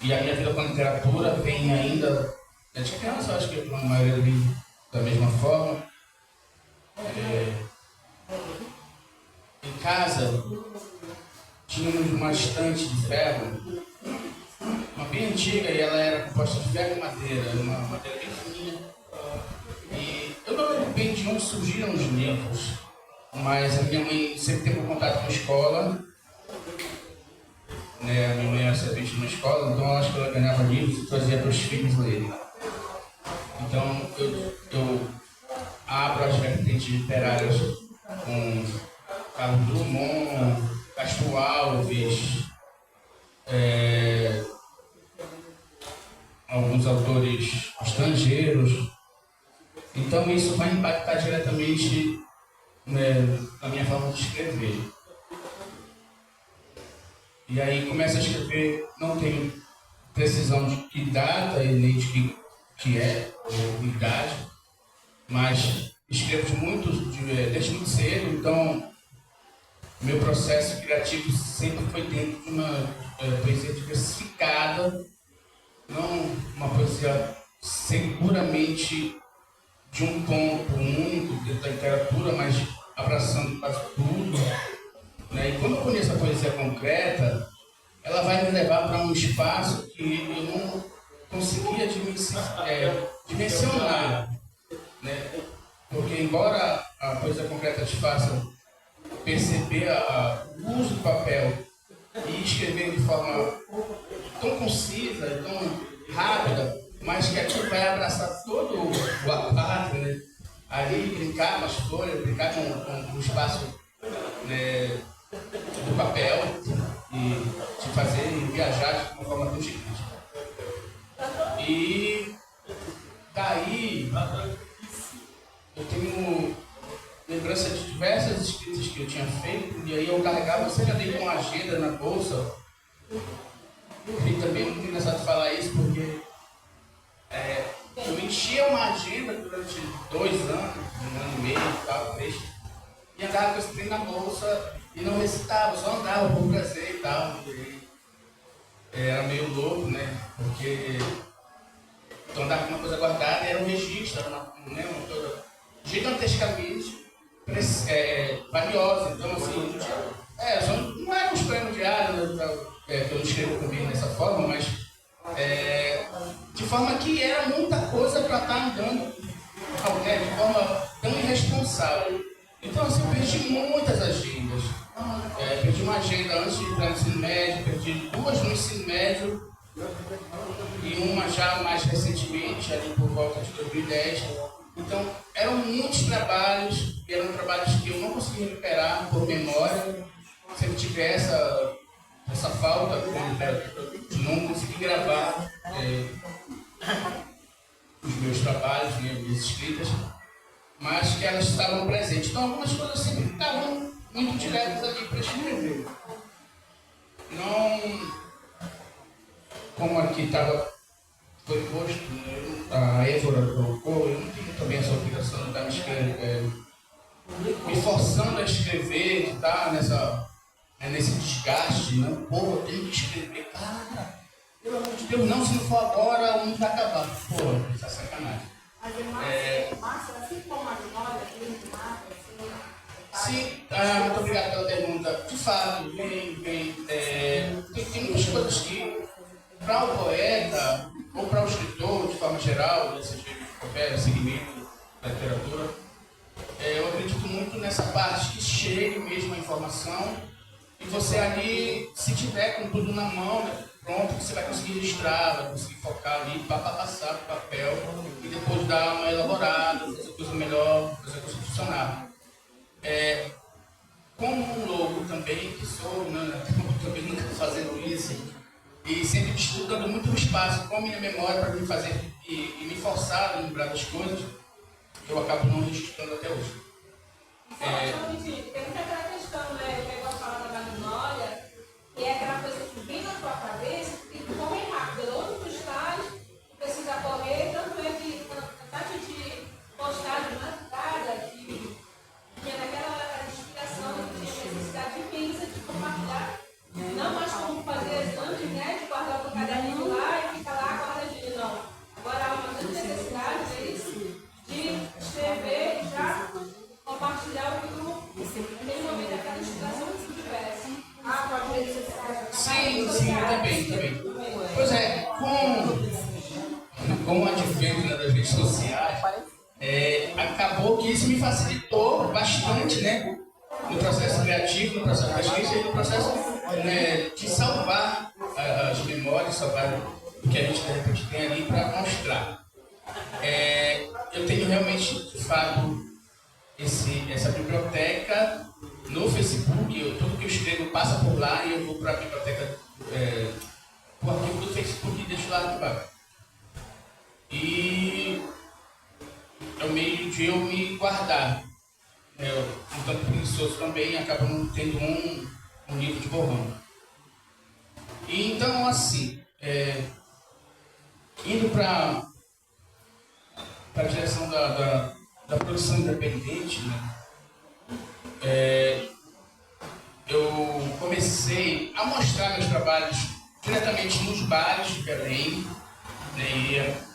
e a minha vida com a literatura vem ainda de criança, eu acho que a maioria vem da mesma forma. Em casa, tínhamos uma estante de ferro, uma bem antiga, e ela era composta de ferro e madeira, uma madeira bem fininha. E eu não lembro bem de onde surgiram os livros, mas a minha mãe sempre teve contato com a escola, né? A minha mãe era servente numa escola, então eu acho que ela ganhava livros e trazia para os filhos lerem. Então eu abro as vertentes literárias com Carlos Drummond, Castro Alves, alguns autores estrangeiros. Então isso vai impactar diretamente, né, na minha forma de escrever. E aí começo a escrever, não tenho precisão de que data e nem de que é, ou idade, mas escrevo desde muito cedo, então meu processo criativo sempre foi dentro de uma poesia diversificada, não uma poesia seguramente de um ponto único dentro da literatura, mas abraçando quase tudo, né? E quando eu conheço a poesia concreta, ela vai me levar para um espaço que eu não conseguia dimensionar, né? Porque embora a poesia concreta te faça perceber o uso do papel e escrever de forma tão concisa e tão rápida, mas que aqui vai abraçar todo o aparato, né? Ali brincar com as folhas, brincar com o espaço né, do papel e de fazer e viajar de uma forma tão gigante. E daí eu tenho lembrança de diversas escritas que eu tinha feito, e aí eu carregava sempre com uma agenda na bolsa. E também é muito engraçado falar isso, porque eu enchia uma agenda durante 2 anos, 1 ano e meio, tal, 3, e andava com esse trem na bolsa e não recitava, só andava por prazer e tal. E era meio louco, né? Porque eu andava com uma coisa guardada e era um registro, era uma coisa gigantescamente valiosa. Então, assim, não era um prêmio diário, né, que eu não escrevo comigo dessa forma, mas de forma que era muita coisa para estar andando, né, de forma tão irresponsável. Então, assim, eu perdi muitas agendas. Perdi uma agenda antes de entrar no ensino médio, perdi 2 no ensino médio e uma já mais recentemente, ali por volta de 2010. Então, eram muitos trabalhos, e eram trabalhos que eu não conseguia recuperar por memória. Sempre tive essa falta de não conseguir gravar os meus trabalhos, minhas escritas, mas que elas estavam presentes. Então, algumas coisas sempre estavam muito diretas ali para escrever. Não, como aqui foi posto, né, a Évora colocou, eu não tenho também essa obrigação de estar me forçando a escrever, de estar nesse desgaste, né? Pô, eu tenho que escrever, cara, pelo amor de Deus, não, se não for agora, o mundo vai acabar. Pô, isso é sacanagem. Assim como a memória, sim, muito obrigado pela pergunta. De fato, tem muitas coisas que, para o poeta, ou para o escritor, de forma geral, seja qualquer segmento da literatura, eu acredito muito nessa parte que chegue mesmo a informação e você ali, se tiver com tudo na mão, né, pronto, você vai conseguir registrar, vai conseguir focar ali, para passar para o papel e depois dar uma elaborada, fazer coisa melhor, fazer coisa funcionar. Como um louco também, que sou, né, também nunca fazendo isso, e sempre disputando muito o espaço com a minha memória para me fazer e me forçar a lembrar das coisas, eu acabo não registrando até hoje. Tem muita aquela questão, né? Eu gosto de falar da memória, que é aquela coisa que vem na tua cabeça, que tu corre rápido. Onde tu estás, tu precisa correr, tanto é que a taxa de postagem marcada, que é naquela inspiração, que tinha necessidade imensa de compartilhar. Não mais como fazer antes, né? De guardar o caderninho lá e ficar lá guardadinho, não. Agora há uma grande necessidade de escrever e já compartilhar o que tu, naquele momento, daquela inspiração que tu tivesse. Pode ver necessidade. Sim, também. Pois é, com o advento, né, das redes sociais, acabou que isso me facilitou bastante, né? No processo criativo, no processo da escrita e no processo, né, de salvar as memórias, salvar o que a gente de repente tem ali para mostrar. Eu tenho realmente, de fato, essa biblioteca no Facebook. Tudo que eu escrevo passa por lá e eu vou para a biblioteca, o arquivo do Facebook e deixo lá arquivado. E é o meio de eu me guardar. Um tanto preguiçoso também, acaba não tendo um livro de borrão. E então, assim, indo para a direção da produção independente, né, eu comecei a mostrar meus trabalhos diretamente nos bares de Belém, né, ia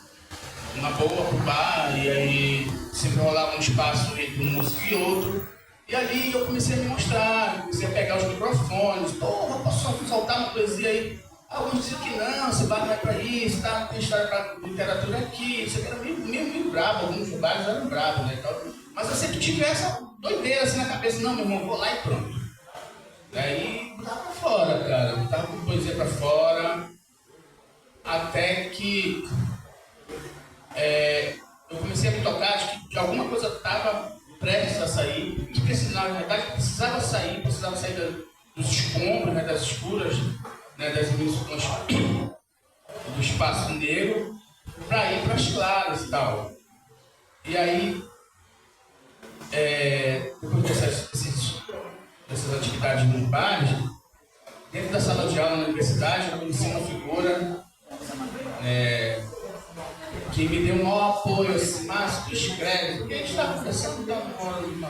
uma boa pro bar, e aí sempre rolava um espaço entre um músico e outro, e ali eu comecei a me mostrar, comecei a pegar os microfones, porra, posso soltar uma poesia aí? Alguns diziam que não, você vai para isso, tá? Tem história para literatura aqui, você era meio bravo, alguns lugares eram bravos, né? Mas eu sempre tive essa doideira assim na cabeça, não, meu irmão, vou lá e pronto. Daí botava pra fora, cara, botava com poesia pra fora, até que eu comecei a me tocar de que alguma coisa estava prestes prestes a sair, que precisava, na verdade, precisava sair dos escombros, né, das escuras, né, das emissões do espaço negro, para ir para as claras e tal. E aí, depois dessas atividades grupais, dentro da sala de aula na universidade, eu conheci uma figura que me deu um maior apoio, assim, Márcio, tu escreve, porque a gente está conversando no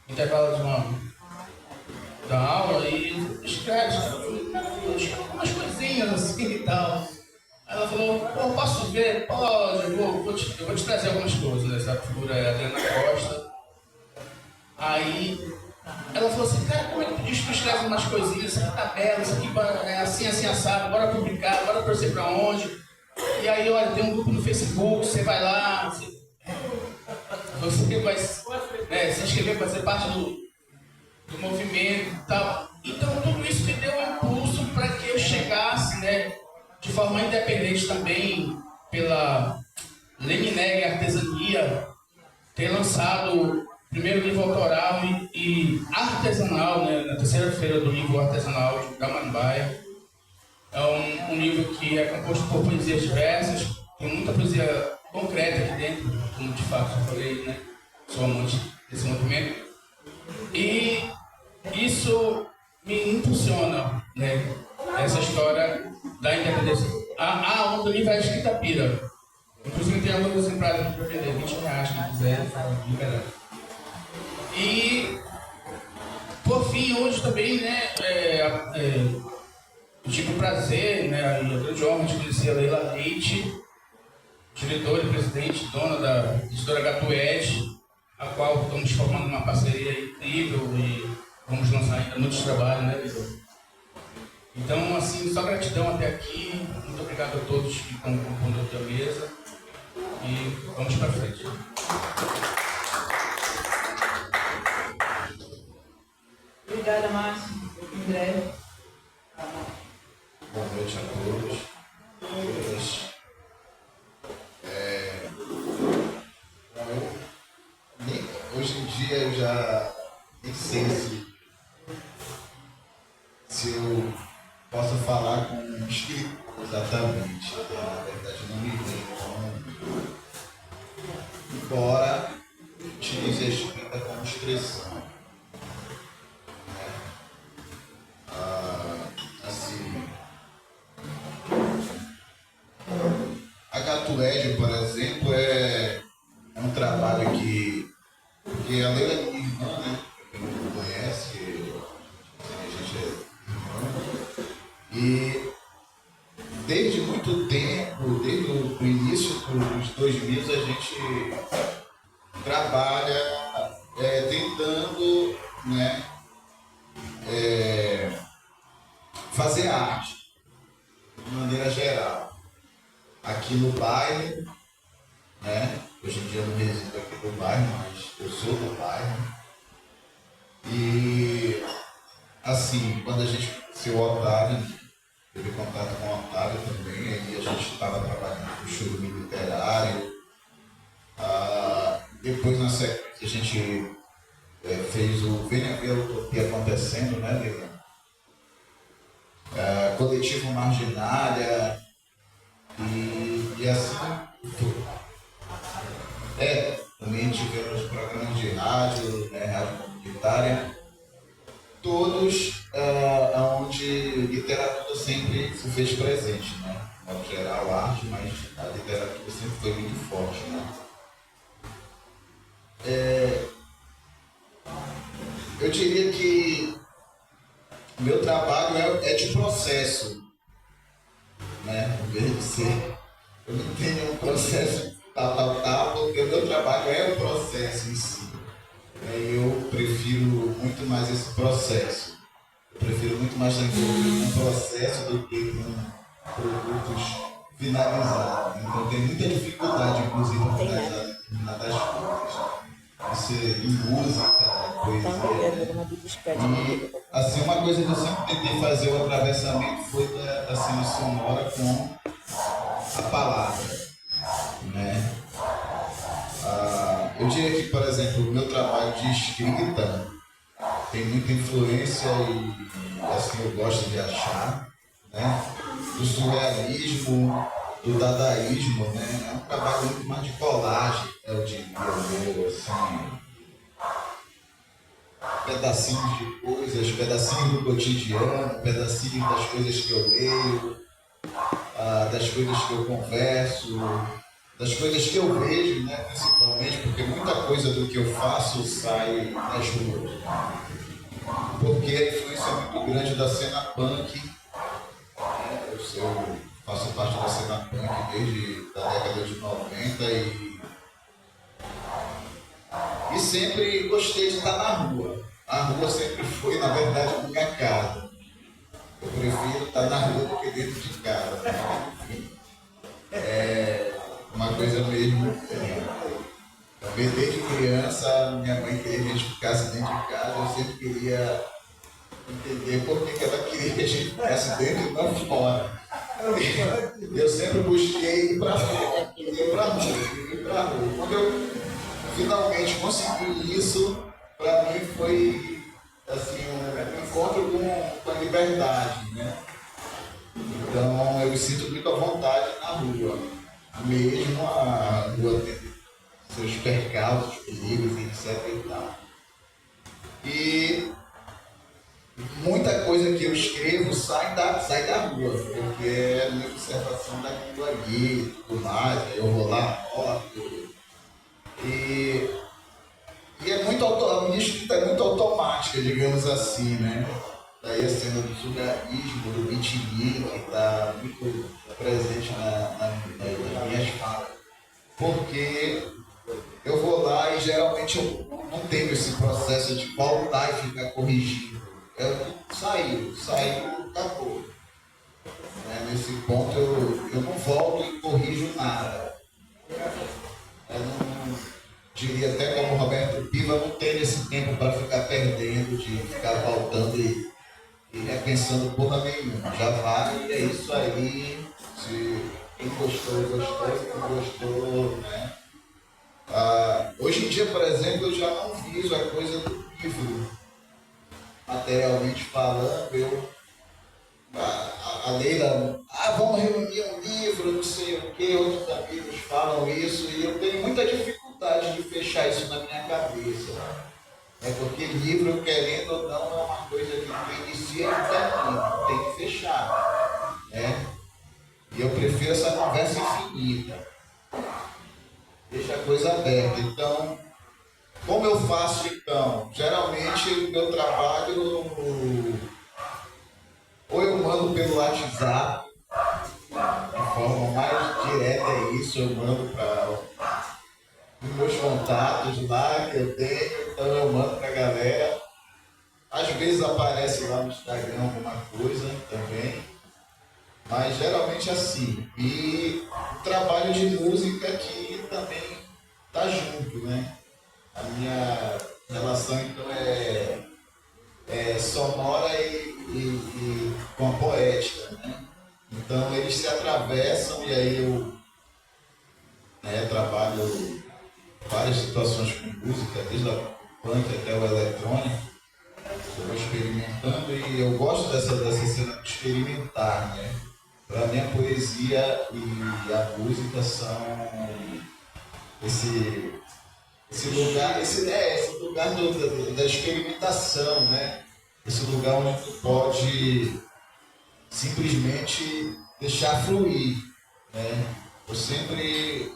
intervalo da aula e escreve algumas coisinhas assim e tal. Aí ela falou, pô, posso ver? Pode, eu vou te trazer algumas coisas, né? Essa figura é a Adriana Costa. Aí ela falou assim, cara, como é que tu diz que tu escreve umas coisinhas, essa tabela, isso aqui é assim, assim, assado, bora publicar, bora torcer pra onde? E aí, olha, tem um grupo no Facebook, você vai lá, você vai se inscrever para fazer parte do movimento e tal. Então, tudo isso me deu um impulso para que eu chegasse, né, de forma independente também, pela Lemineg Artesania, ter lançado o primeiro livro autoral e artesanal, né, na terceira feira do livro artesanal de Tamanduaia. É um livro que é composto por poesias diversas, tem muita poesia concreta aqui dentro, como de fato eu falei, né? Sou amante desse movimento. E isso me impulsiona, né? Essa história da independência. O livro é escrita pira. Inclusive tem alguns exemplares aqui para vender, R$20, quem quiser, liberar. E, por fim, hoje também, né? Eu tive o prazer, né, e a grande honra de conhecer a Leila Leite, diretora e presidente, dona da editora Gatued, a qual estamos formando uma parceria incrível e vamos lançar ainda muitos trabalhos, né, Leila? Então, assim, só gratidão até aqui, muito obrigado a todos que estão compondo aqui a mesa e vamos para frente. Obrigada, Márcio. Em breve. Boa noite a todos. Hoje em dia eu já nem sei se eu posso falar com um escritor exatamente. Na verdade, não me vejo. Embora utilize a escrita como expressão. A Gatued, por exemplo, é um trabalho que a Leila é minha irmã, né? Quem não conhece, a gente é irmã. E desde muito tempo, desde o início dos 2000, a gente trabalha tentando, né, fazer arte de maneira geral. Aqui no bairro, né? Hoje em dia eu não resido aqui no bairro, mas eu sou do bairro. E assim, quando a gente conheceu o Otário, teve contato com o Otário também, aí a gente estava trabalhando com o Churume Literário. Depois na sequência a gente fez o Venha Ver a Utopia Acontecendo, né, Leila? Coletivo Marginália. E assim, também tivemos programas de rádio, né, rádio comunitária, todos onde literatura sempre se fez presente, né? De modo geral, a arte, mas a literatura sempre foi muito forte, né? Eu diria que o meu trabalho é de processo, né? Em vez de ser, eu não tenho um processo tal, porque o meu trabalho é o processo em si. Eu prefiro muito mais esse processo. Eu prefiro muito mais estar envolvido com um processo do que com produtos finalizados. Então eu tenho muita dificuldade, inclusive, em finalizar determinadas coisas. Isso em música, poesia. E assim, uma coisa que eu sempre tentei fazer o atravessamento foi da cena sonora com a palavra, né? Eu diria que, por exemplo, o meu trabalho de escrita tem muita influência e, assim, eu gosto de achar, né? Do surrealismo, do dadaísmo, né? É um trabalho muito mais de colagem, eu diria, assim, pedacinhos de coisas, pedacinhos do cotidiano, pedacinhos das coisas que eu leio, das coisas que eu converso, das coisas que eu vejo, né, principalmente, porque muita coisa do que eu faço sai nas ruas. Porque a influência é muito grande da cena punk. Eu faço parte da cena punk desde a década de 90 e sempre gostei de estar na rua. A rua sempre foi, na verdade, a minha casa. Eu prefiro estar na rua do que dentro de casa. Né? Enfim, é uma coisa mesmo. Também desde criança, minha mãe queria que a gente ficasse dentro de casa. Eu sempre queria entender por que ela queria que a gente ficasse dentro e não fora. Eu sempre busquei ir para a rua, ir para a rua. Quando eu finalmente consegui isso, para mim foi assim, um encontro com a liberdade, né? Então eu me sinto muito à vontade na rua, mesmo a rua tendo seus percalços, perigos, etc. e tal. E muita coisa que eu escrevo sai da rua, porque é a minha observação daquilo ali e tudo mais, aí eu vou lá, anoto. E é muito a minha escrita é muito automática, digamos assim, né? Daí a cena do surrealismo, do beatnik, que está muito presente nas minhas falas. Porque eu vou lá e geralmente eu não tenho esse processo de voltar e ficar corrigindo. Saiu, acabou. Nesse ponto eu não volto e corrijo nada. Eu não diria até como Roberto Piva, não tenho esse tempo para ficar perdendo, de ficar voltando e repensando porra nenhuma. Já vai e é isso aí. Se quem gostou, gostou, quem não gostou, né? Hoje em dia, por exemplo, eu já não fiz a coisa do livro. Materialmente falando, a Leila, vamos reunir um livro, não sei o que, outros amigos falam isso, e eu tenho muita dificuldade de fechar isso na minha cabeça. É porque livro, querendo ou não, é uma coisa que inicia e termina, tem que fechar. Né? E eu prefiro essa conversa infinita. Deixa a coisa aberta. Então, como eu faço então? Geralmente o meu trabalho, ou eu mando pelo WhatsApp, de forma mais direta é isso, eu mando para os meus contatos lá que eu tenho, então eu mando para a galera. Às vezes aparece lá no Instagram alguma coisa também, mas geralmente assim. E o trabalho de música que também está junto, né? A minha relação, então, é sonora e com a poética, né? Então, eles se atravessam e aí eu trabalho várias situações com música, desde a punk até o eletrônico. Eu vou experimentando e eu gosto dessa cena de experimentar, né? Para mim, a poesia e a música são esse lugar da experimentação, né? Esse lugar onde tu pode simplesmente deixar fluir, né? Eu sempre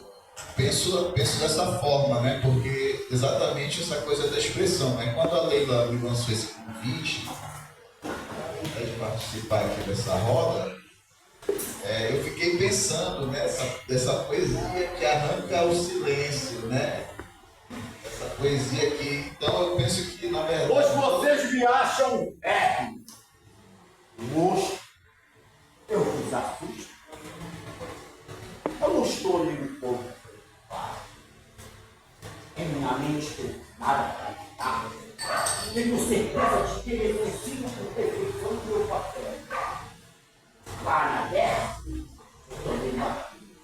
penso dessa forma, né? Porque exatamente essa coisa da expressão, né? Quando a Leila me lançou esse convite de participar aqui dessa roda, eu fiquei pensando nessa poesia que arranca o silêncio, né? Essa poesia que, então eu penso que na verdade... Hoje vocês me acham hoje eu vos assusto. Eu não estou ali no corpo. Em minha mente tem nada para evitar. Tenho certeza de que exercito com perfeição do meu papel. Lá na guerra, eu também aqui.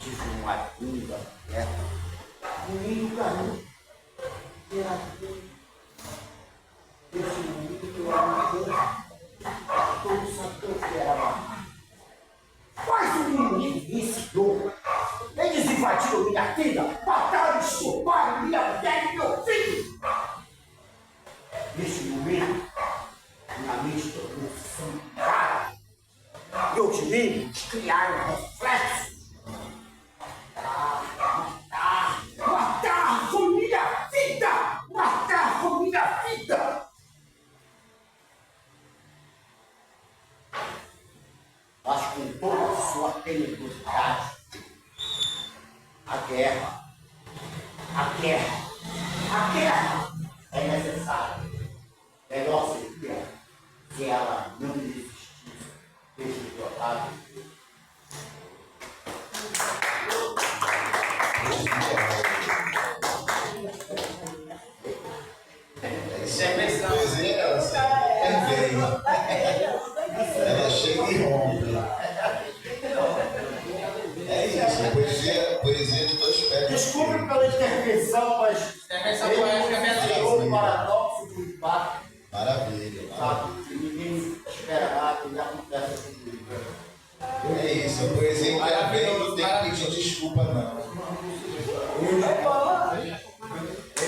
Tive uma dúvida, comigo, garoto. Era esse momento que eu era todo santo que eu era. Mas o menino iniciou. Eles invadiram minha filha, mataram, estupraram minha mulher e meu filho. Nesse momento, minha mente tornou-se sangrada. Eu tive que criar um reflexo. Matar com minha vida! Matar com minha vida! Mas com toda a sua tenebrosidade, a guerra é necessária. Melhor seria se ela não existisse desde o Otávio. Isso é poesia, ela chega e rompe. É isso, poesia de dois pés. Desculpe pela intervenção, mas Intervenção poética o paradoxo do impacto. Maravilha. Sabe? Que ninguém espera nada e acontece comigo. É isso, a poesia intervém, não tem que pedir desculpa, não. Ele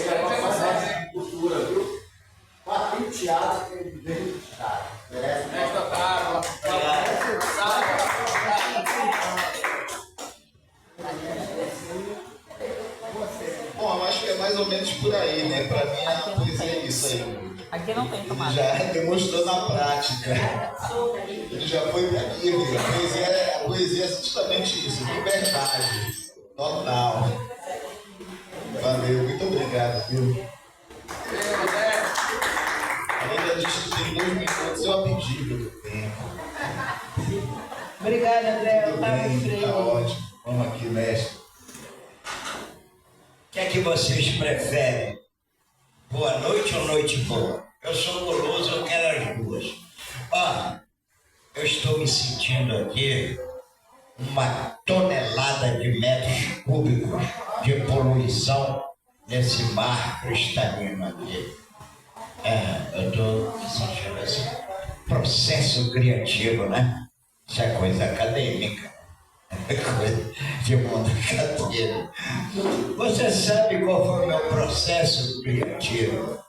é uma fase de cultura, viu? Tem teatro que ele veio de estar. Merece. Bom, eu acho que é mais ou menos por aí, né? Pra mim a poesia é isso aí. Aqui não tem tomada. Já demonstrou na prática. Ele já foi pra aqui, a poesia é justamente isso, liberdade total. Valeu, muito obrigado, viu? Ainda disse que tem 2 minutos, eu pedi pelo tempo. Obrigada, André. Tudo bem, tá ótimo. Vamos aqui, mestre. O que é que vocês preferem? Boa noite ou noite boa? Eu sou goloso, eu quero as duas. Ó, eu estou me sentindo aqui 1 tonelada de metros cúbicos de poluição nesse mar cristalino aqui. Eu estou me sentindo assim, processo criativo, né? Isso é coisa acadêmica, é coisa de mundo acadêmico. Você sabe qual foi o meu processo criativo?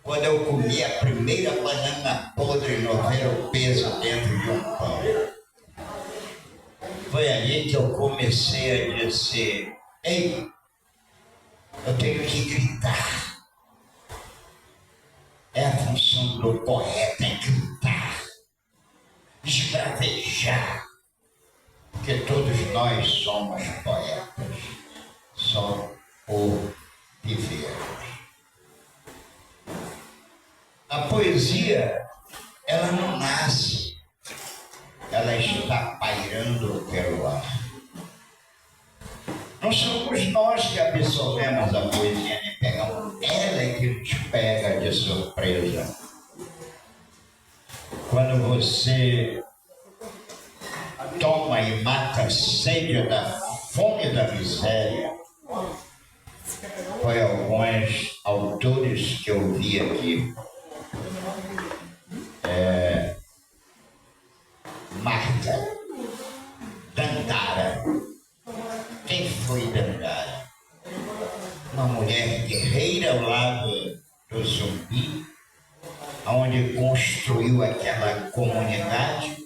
Quando eu comi a primeira banana podre no ver o peso dentro de um pão. Foi ali que eu comecei a dizer, ei, eu tenho que gritar. É a função do poeta, é gritar, esbravejar, porque todos nós somos poetas, só por vivermos. A poesia, ela não nasce, ela está pairando pelo ar. Não somos nós que absorvemos a poesia, nem pegamos, ela é que nos pega de surpresa. Quando você toma e mata a sede da fome da miséria, foi alguns autores que eu vi aqui, Marta, Dandara. Quem foi Dandara? Uma mulher guerreira ao lado do Zumbi, onde construiu aquela comunidade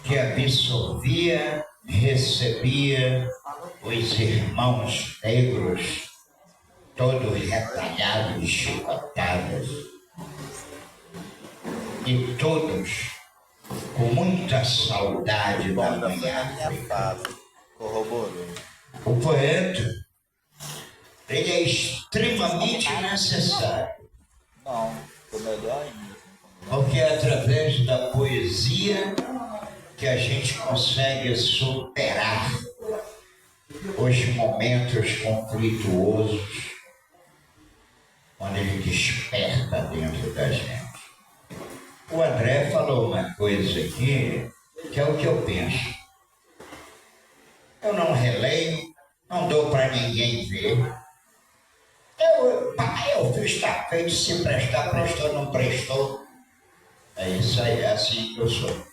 que absorvia, recebia os irmãos negros, todos retalhados, chicotados, e todos com muita saudade da manhã. O poeta, ele é extremamente necessário. Não, foi melhor ainda. Porque é através da poesia que a gente consegue superar os momentos conflituosos, onde ele desperta dentro da gente. O André falou uma coisa aqui, que é o que eu penso. Eu não releio, não dou para ninguém ver. Eu fiz, está feito, se prestar, prestou, não prestou. É isso aí, é assim que eu sou.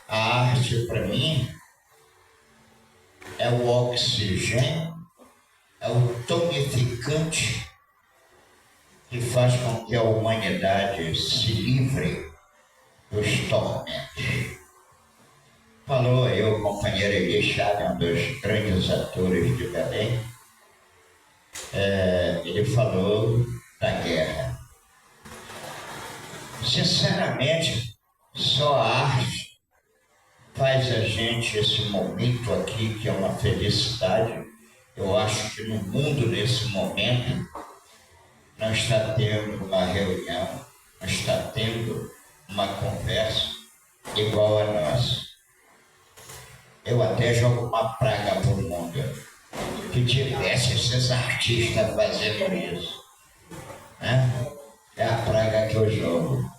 A arte, para mim, é o oxigênio, é o tonificante que faz com que a humanidade se livre dos tormentos. Falou aí o companheiro Eli Chaves, um dos grandes atores de Belém. Ele falou da guerra. Sinceramente, só a arte faz a gente, esse momento aqui, que é uma felicidade. Eu acho que no mundo, nesse momento, não está tendo uma reunião, não está tendo uma conversa igual a nossa. Eu até jogo uma praga por mundo, que tivesse esses artistas fazendo isso, né? É a praga que eu jogo.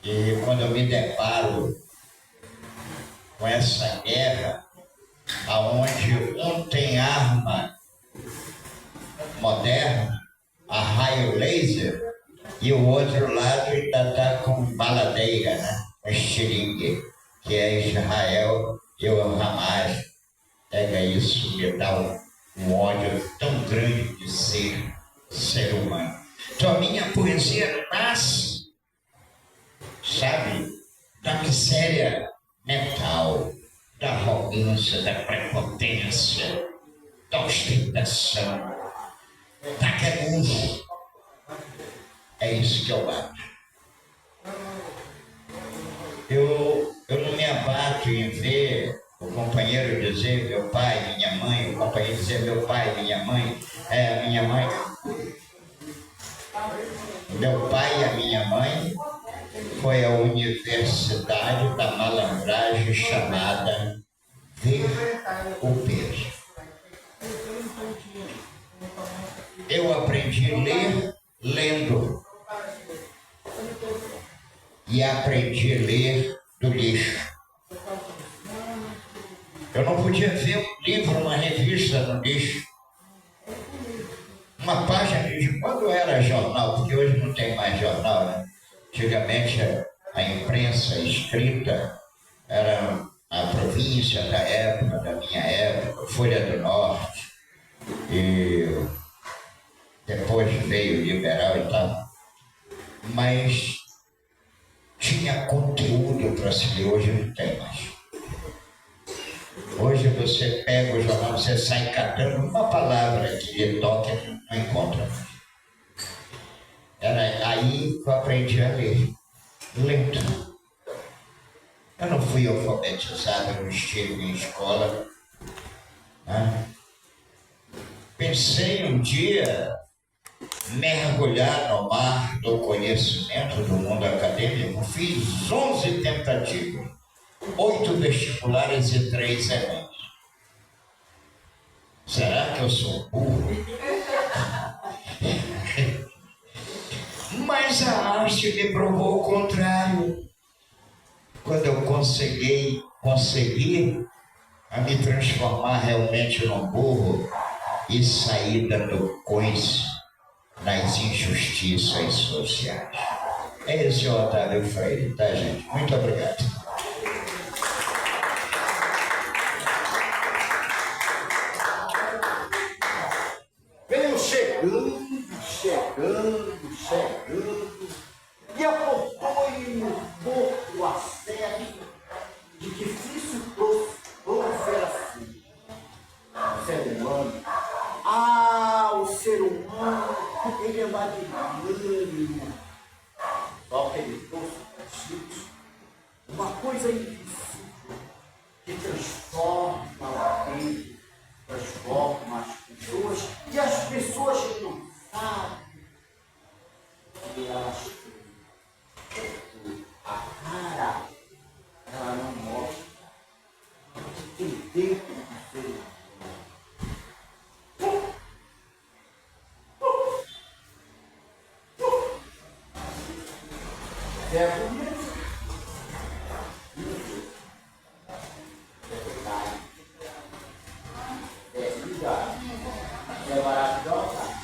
E quando eu me deparo com essa guerra, aonde um tem arma moderna, a raio laser, e o outro lado ainda está com baladeira, né? Com estilingue, que é Israel e o Hamas. Pega isso, me dá um ódio tão grande de ser humano. Então a minha poesia nasce, sabe, da miséria mental, da arrogância, da prepotência, da ostentação, da ganância. É isso que eu acho. Eu não me abato em ver o companheiro dizer meu pai, minha mãe, o companheiro dizer meu pai, minha mãe, minha mãe. Meu pai e a minha mãe foi a universidade da malandragem chamada Ver o Peso. Eu aprendi a ler lendo e aprendi a ler do lixo. Eu não podia ver um livro, uma revista no lixo. Uma página de quando era jornal, porque hoje não tem mais jornal, né? Antigamente a imprensa escrita era a província da época, da minha época, Folha do Norte, e depois veio o Liberal e tal. Mas tinha conteúdo para se ler, hoje não tem mais. Hoje você pega o jornal, você sai catando uma palavra que lhe toque, não encontra mais. Era aí que eu aprendi a ler, lento. Eu não fui alfabetizado, eu não estive em escola, né? Pensei um dia mergulhar no mar do conhecimento do mundo acadêmico. Fiz 11 tentativas, 8 vestibulares e 3 Enem. Será que eu sou burro? Mas a arte me provou o contrário. Quando eu consegui a me transformar realmente num burro e sair dando coice nas injustiças sociais. Esse é o Otávio Freire, tá, gente? Muito obrigado. Venham chegando, e acompanhem no corpo a série de difícil proliferação. O ser humano, o ser humano, ele é magnânimo. Só que ele trouxe uma coisa invisível que transforma o tempo, transforma as pessoas, e as pessoas não sabem que elas têm a cara, ela não mostra que tem dentro do ser humano. É bonito. É verdade. É maravilhosa.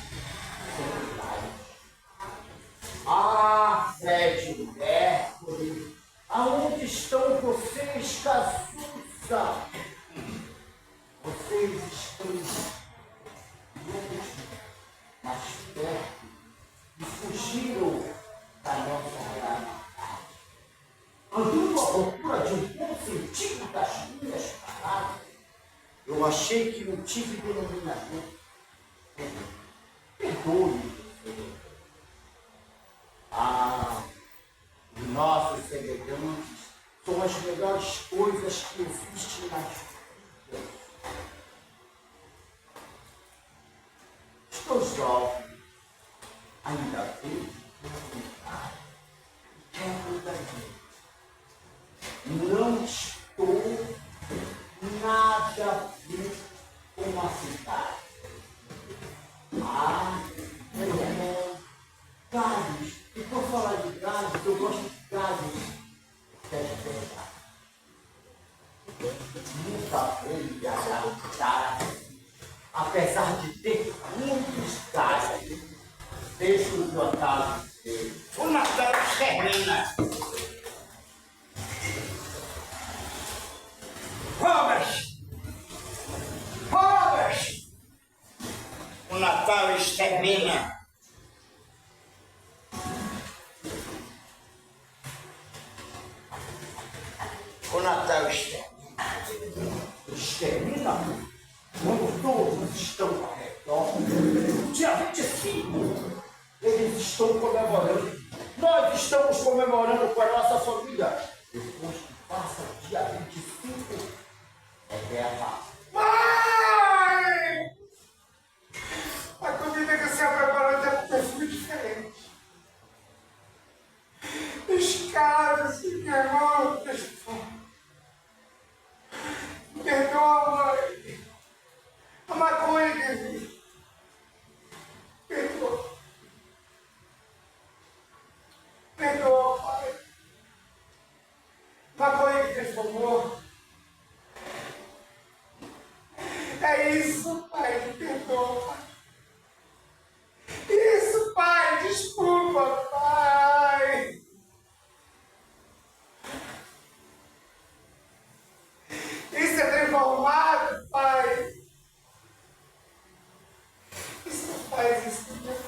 Ah, Fred Mercury, aonde estão vocês, Cazuza? Vocês estão longe, mais perto, e fugiram da nossa realidade. Andando à procura de um bom sentido das minhas palavras, eu achei que não tive denominador. Perdoe-me, Senhor. Ah, os nossos semelhantes são as melhores coisas que existem nas vidas. Estou jovem, ainda vejo vontade, quero daí. Não estou nada a ver com a cidade. Ah, galhos. E por falar de galhos, eu gosto de galhos. É verdade. Nunca veio me adaptar. Apesar de ter muitos galhos, deixo o meu atalho dele. O Natal termina. Robert! O Natal extermina. O Natal extermina. Extermina? Quando todos estão ao redor, dia 25, eles estão comemorando. Nós estamos comemorando com a nossa família. Depois que passa o dia 25, é guerra. Mãe! A comida que você preparou tem um perfume diferente. Os caras que me amam, perdoa, mãe. A maconha que eu vi. Perdoa. Perdoa, pai. Maconha que transformou. É isso, pai, me perdoa. Isso, pai, desculpa, pai. Isso é transformado, pai. Isso não faz isso comigo.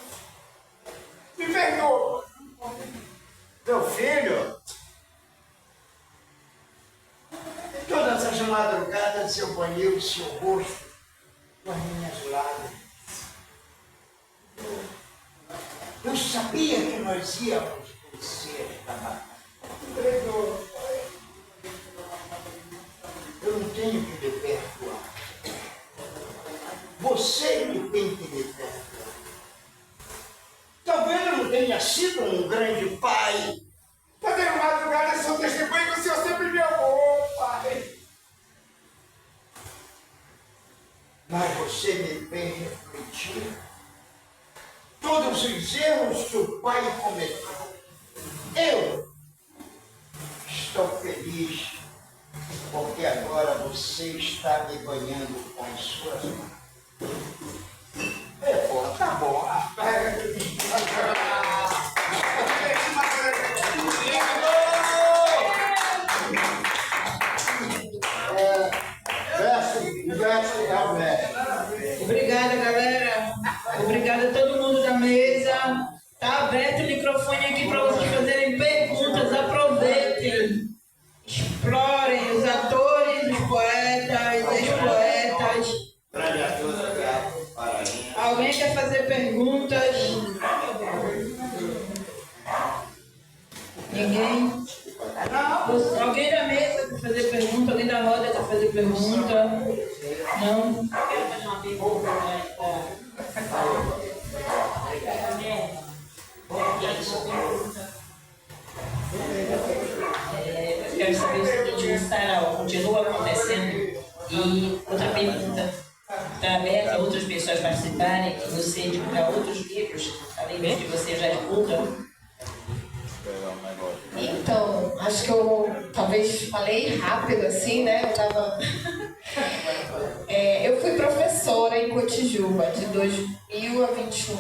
Me perdoa. Meu filho, todas as madrugadas eu banhei o seu rosto com as minhas lágrimas. Eu sabia que nós íamos vencer esta batalha. Perdoa, pai. Eu não tenho que lhe perdoar. Você me tem que lhe perdoar. Talvez eu não tenha sido um grande pai. Fazendo madrugada, sou testemunho que o Senhor sempre me amou, pai. Mas você me fez refletir todos os erros que o pai cometeu. Eu estou feliz porque agora você está me banhando com as suas mãos. Pô, tá bom. Obrigada, galera. Obrigada a todo mundo da mesa. Tá aberto o microfone aqui para vocês fazerem perguntas. Aproveitem. Explorem os atores, os poetas, ex-poetas. Alguém quer fazer perguntas? Ninguém? Alguém da mesa quer fazer pergunta? Alguém da roda quer fazer pergunta? Não? Eu quero fazer uma pergunta eu quero saber o seguinte, o sarau continua acontecendo? E outra pergunta, está aberta a outras pessoas participarem, que você divulgar outros livros, além de que você já divulga? Então, acho que eu talvez falei rápido assim, né? Eu fui professora em Cotijuba de 2000 2021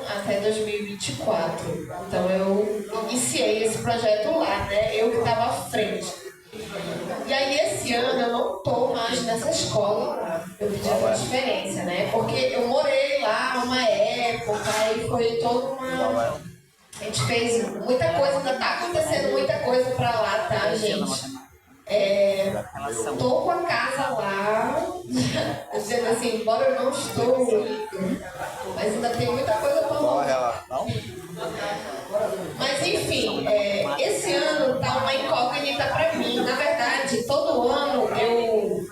até 2024. Então eu iniciei esse projeto lá, né? Eu que estava à frente. E aí esse ano eu não estou mais nessa escola, eu pedi a transferência, né? Porque eu morei lá uma época e foi toda uma... A gente fez muita coisa, ainda está acontecendo muita coisa para lá, tá, gente? Estou com a casa lá, dizendo assim, embora eu não estou, mas ainda tem muita coisa para lá. Mas enfim, esse ano tá uma incógnita para mim. Na verdade, todo ano eu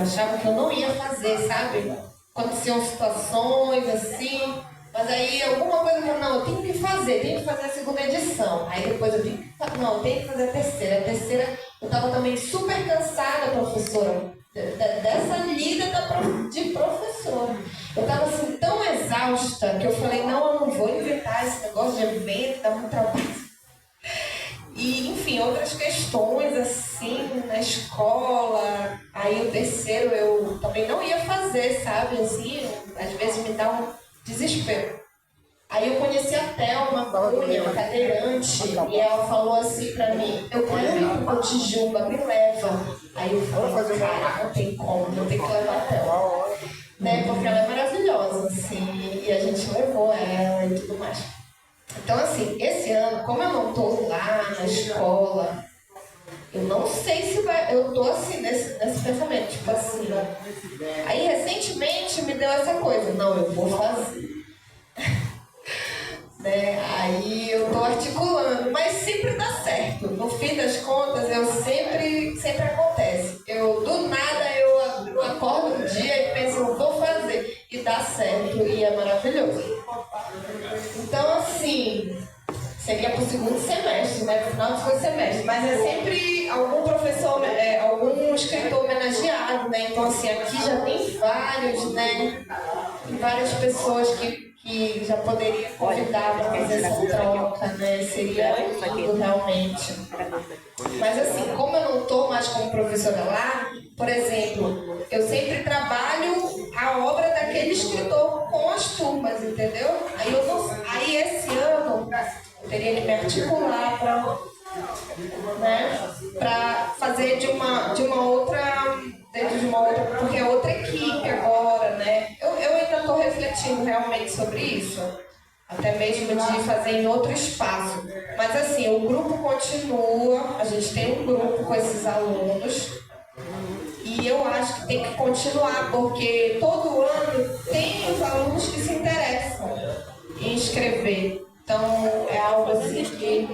achava que eu não ia fazer, sabe? Aconteciam situações assim. Mas aí alguma coisa eu falei, não, eu tenho que fazer a segunda edição. Aí depois eu tenho que fazer a terceira. A terceira, eu estava também super cansada, professora, dessa lida de professora. Eu estava assim tão exausta que eu falei, não, eu não vou inventar esse negócio de evento, dá muito trabalho. E, enfim, outras questões assim, na escola. Aí o terceiro eu também não ia fazer, sabe? Assim, às vezes me dá um desespero. Aí eu conheci a Thelma Cunha, uma cadeirante, e ela falou assim pra mim, eu quero ir pro Cotijuba, me leva. Aí eu falei, cara, não tem como, eu tenho que levar a Thelma. Né? Porque ela é maravilhosa, assim, e a gente levou ela e tudo mais. Então, assim, esse ano, como eu não tô lá na escola, eu não sei se vai... Eu tô assim, nesse pensamento, tipo assim... Aí, recentemente, me deu essa coisa. Não, eu vou fazer. Né? Aí, eu tô articulando. Mas sempre dá certo. No fim das contas, sempre acontece. Do nada, eu acordo um dia e penso, eu vou fazer. E dá certo. E é maravilhoso. Então, assim... Seria para o segundo semestre, né? No final do segundo semestre. Mas é sempre algum professor, algum escritor homenageado, né? Então, assim, aqui já tem vários, né? Tem várias pessoas que já poderia convidar para fazer essa troca, né? Seria lindo, realmente. Mas, assim, como eu não estou mais como professora lá, por exemplo, eu sempre trabalho a obra daquele escritor com as turmas, entendeu? Aí esse ano... Eu teria que me articular para fazer de uma outra, porque é outra equipe agora, né? Eu ainda estou refletindo realmente sobre isso, até mesmo de fazer em outro espaço. Mas assim, o grupo continua, a gente tem um grupo com esses alunos, e eu acho que tem que continuar, porque todo ano tem os alunos que se interessam em escrever. Então, é algo assim que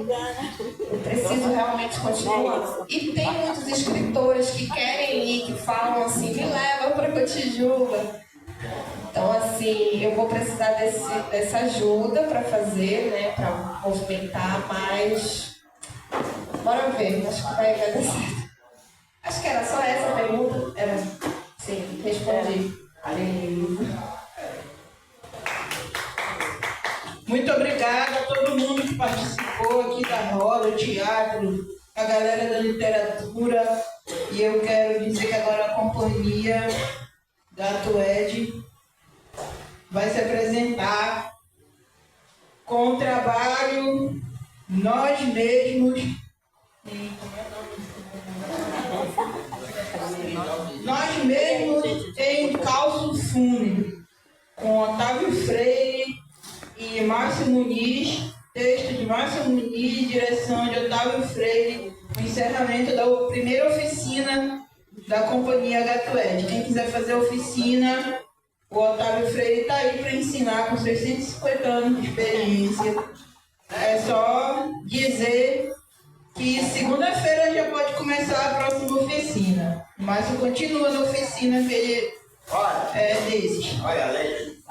eu preciso realmente continuar. E tem muitos escritores que querem ir, que falam assim, me leva para Cotijuba. Então, assim, eu vou precisar dessa ajuda para fazer, né, para movimentar, mas bora ver, acho que vai dar certo. Acho que era só essa pergunta. Era, sim, respondi. Muito obrigada a todo mundo que participou aqui da roda, do teatro, a galera da literatura. E eu quero dizer que agora a companhia Gato Ed vai se apresentar com o trabalho Nós Mesmos. Nós Mesmos em Calço Fúnebre, com Otávio Freire e Márcio Muniz, texto de Márcio Muniz, direção de Otávio Freire, o encerramento da primeira oficina da companhia Gato Ed. Quem quiser fazer a oficina, o Otávio Freire está aí para ensinar com 650 anos de experiência. É só dizer que segunda-feira já pode começar a próxima oficina. O Márcio continua na oficina que ele é desses. Olha, Leite,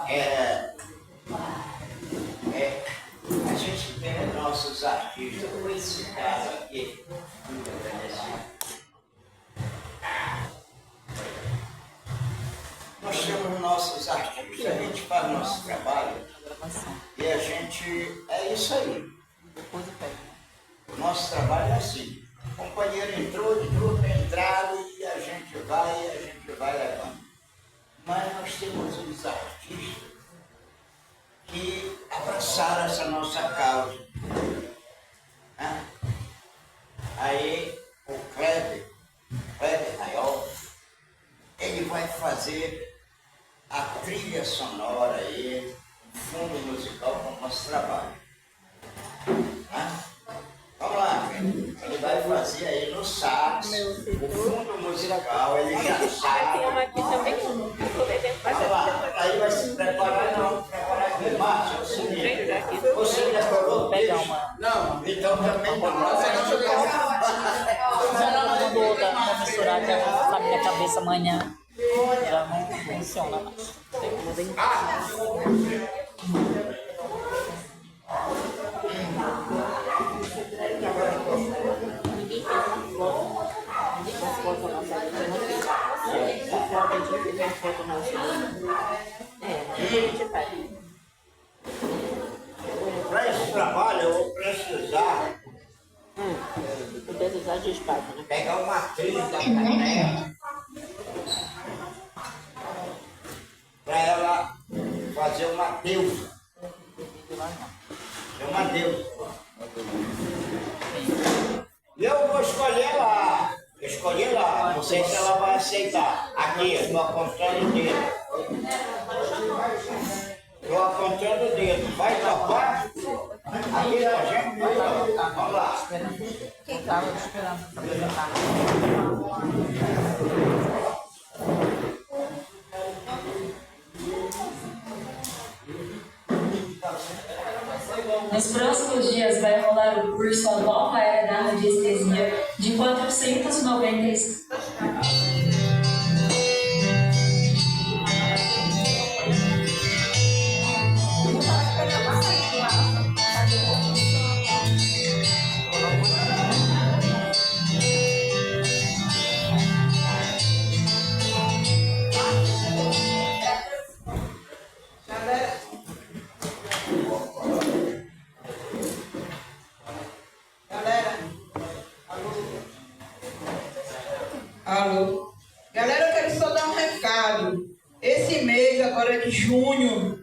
a gente tem nossos artistas, por esse caso aqui. Nós temos nossos artistas, a gente faz nosso trabalho e a gente, é isso aí. O nosso trabalho é assim. O companheiro entrou, tem entrado e a gente vai levando. mas nós temos uns artistas que abraçaram essa nossa causa. Né? Aí o Kleber Raiol, ele vai fazer a trilha sonora aí, o fundo musical para o nosso trabalho. Né? Vamos lá, ele vai fazer aí no sax, o fundo musical, ele já sabe. Vamos lá, aí vai se preparar, não, preparar aqui. Márcio, você decorou o texto? Não, então também não. Não vou misturar, que a minha cabeça amanhã já não funciona mais. Tem que mudar. Para esse trabalho eu vou precisar de espada, né? pegar uma trilha da terra para ela fazer uma deusa. É uma deusa. E eu vou escolher lá. Escolhi lá. Não sei se ela vai aceitar. Aqui, eu estou apontando o dedo. Estou apontando o dedo. Vai topar? Aqui com a gente? Vamos lá. Estava esperando. Nos próximos dias vai rolar o curso A Nova Era da Radiestesia de 495. Alô? Galera, eu quero só dar um recado. Esse mês, agora de junho,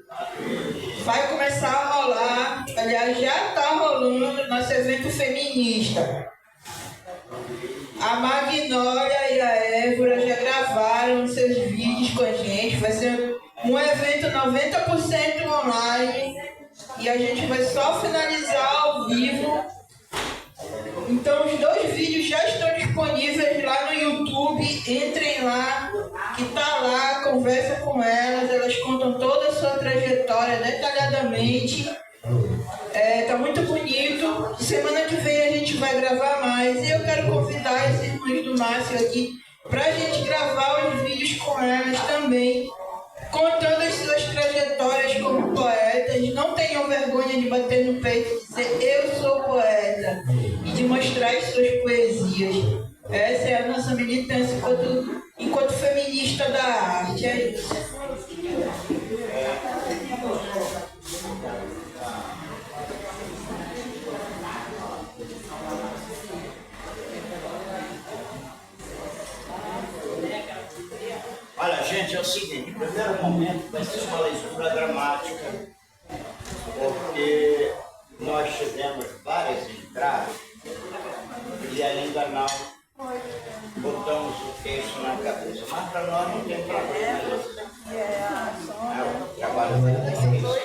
vai começar a rolar, aliás, já está rolando nosso evento feminista. A Magnólia e a Évora já gravaram seus vídeos com a gente. Vai ser um evento 90% online e a gente vai só finalizar ao vivo. Então os 2 vídeos já estão disponíveis lá no YouTube. Entrem lá, que tá lá, conversa com elas contam toda a sua trajetória detalhadamente. Tá muito bonito. Semana que vem a gente vai gravar mais. E eu quero convidar esses irmãos do Márcio aqui pra gente gravar os vídeos com elas também, contando as suas trajetórias como poetas. Não tenham vergonha de bater no peito e dizer eu sou poeta e de mostrar as suas poesias. Essa é a nossa militância enquanto feminista da arte. É isso. Olha, gente, é o seguinte, o primeiro momento vai ser uma leitura dramática, porque nós tivemos várias entradas e ainda não botamos o texto na cabeça. Mas para nós não tem problema. O trabalho vai ter isso.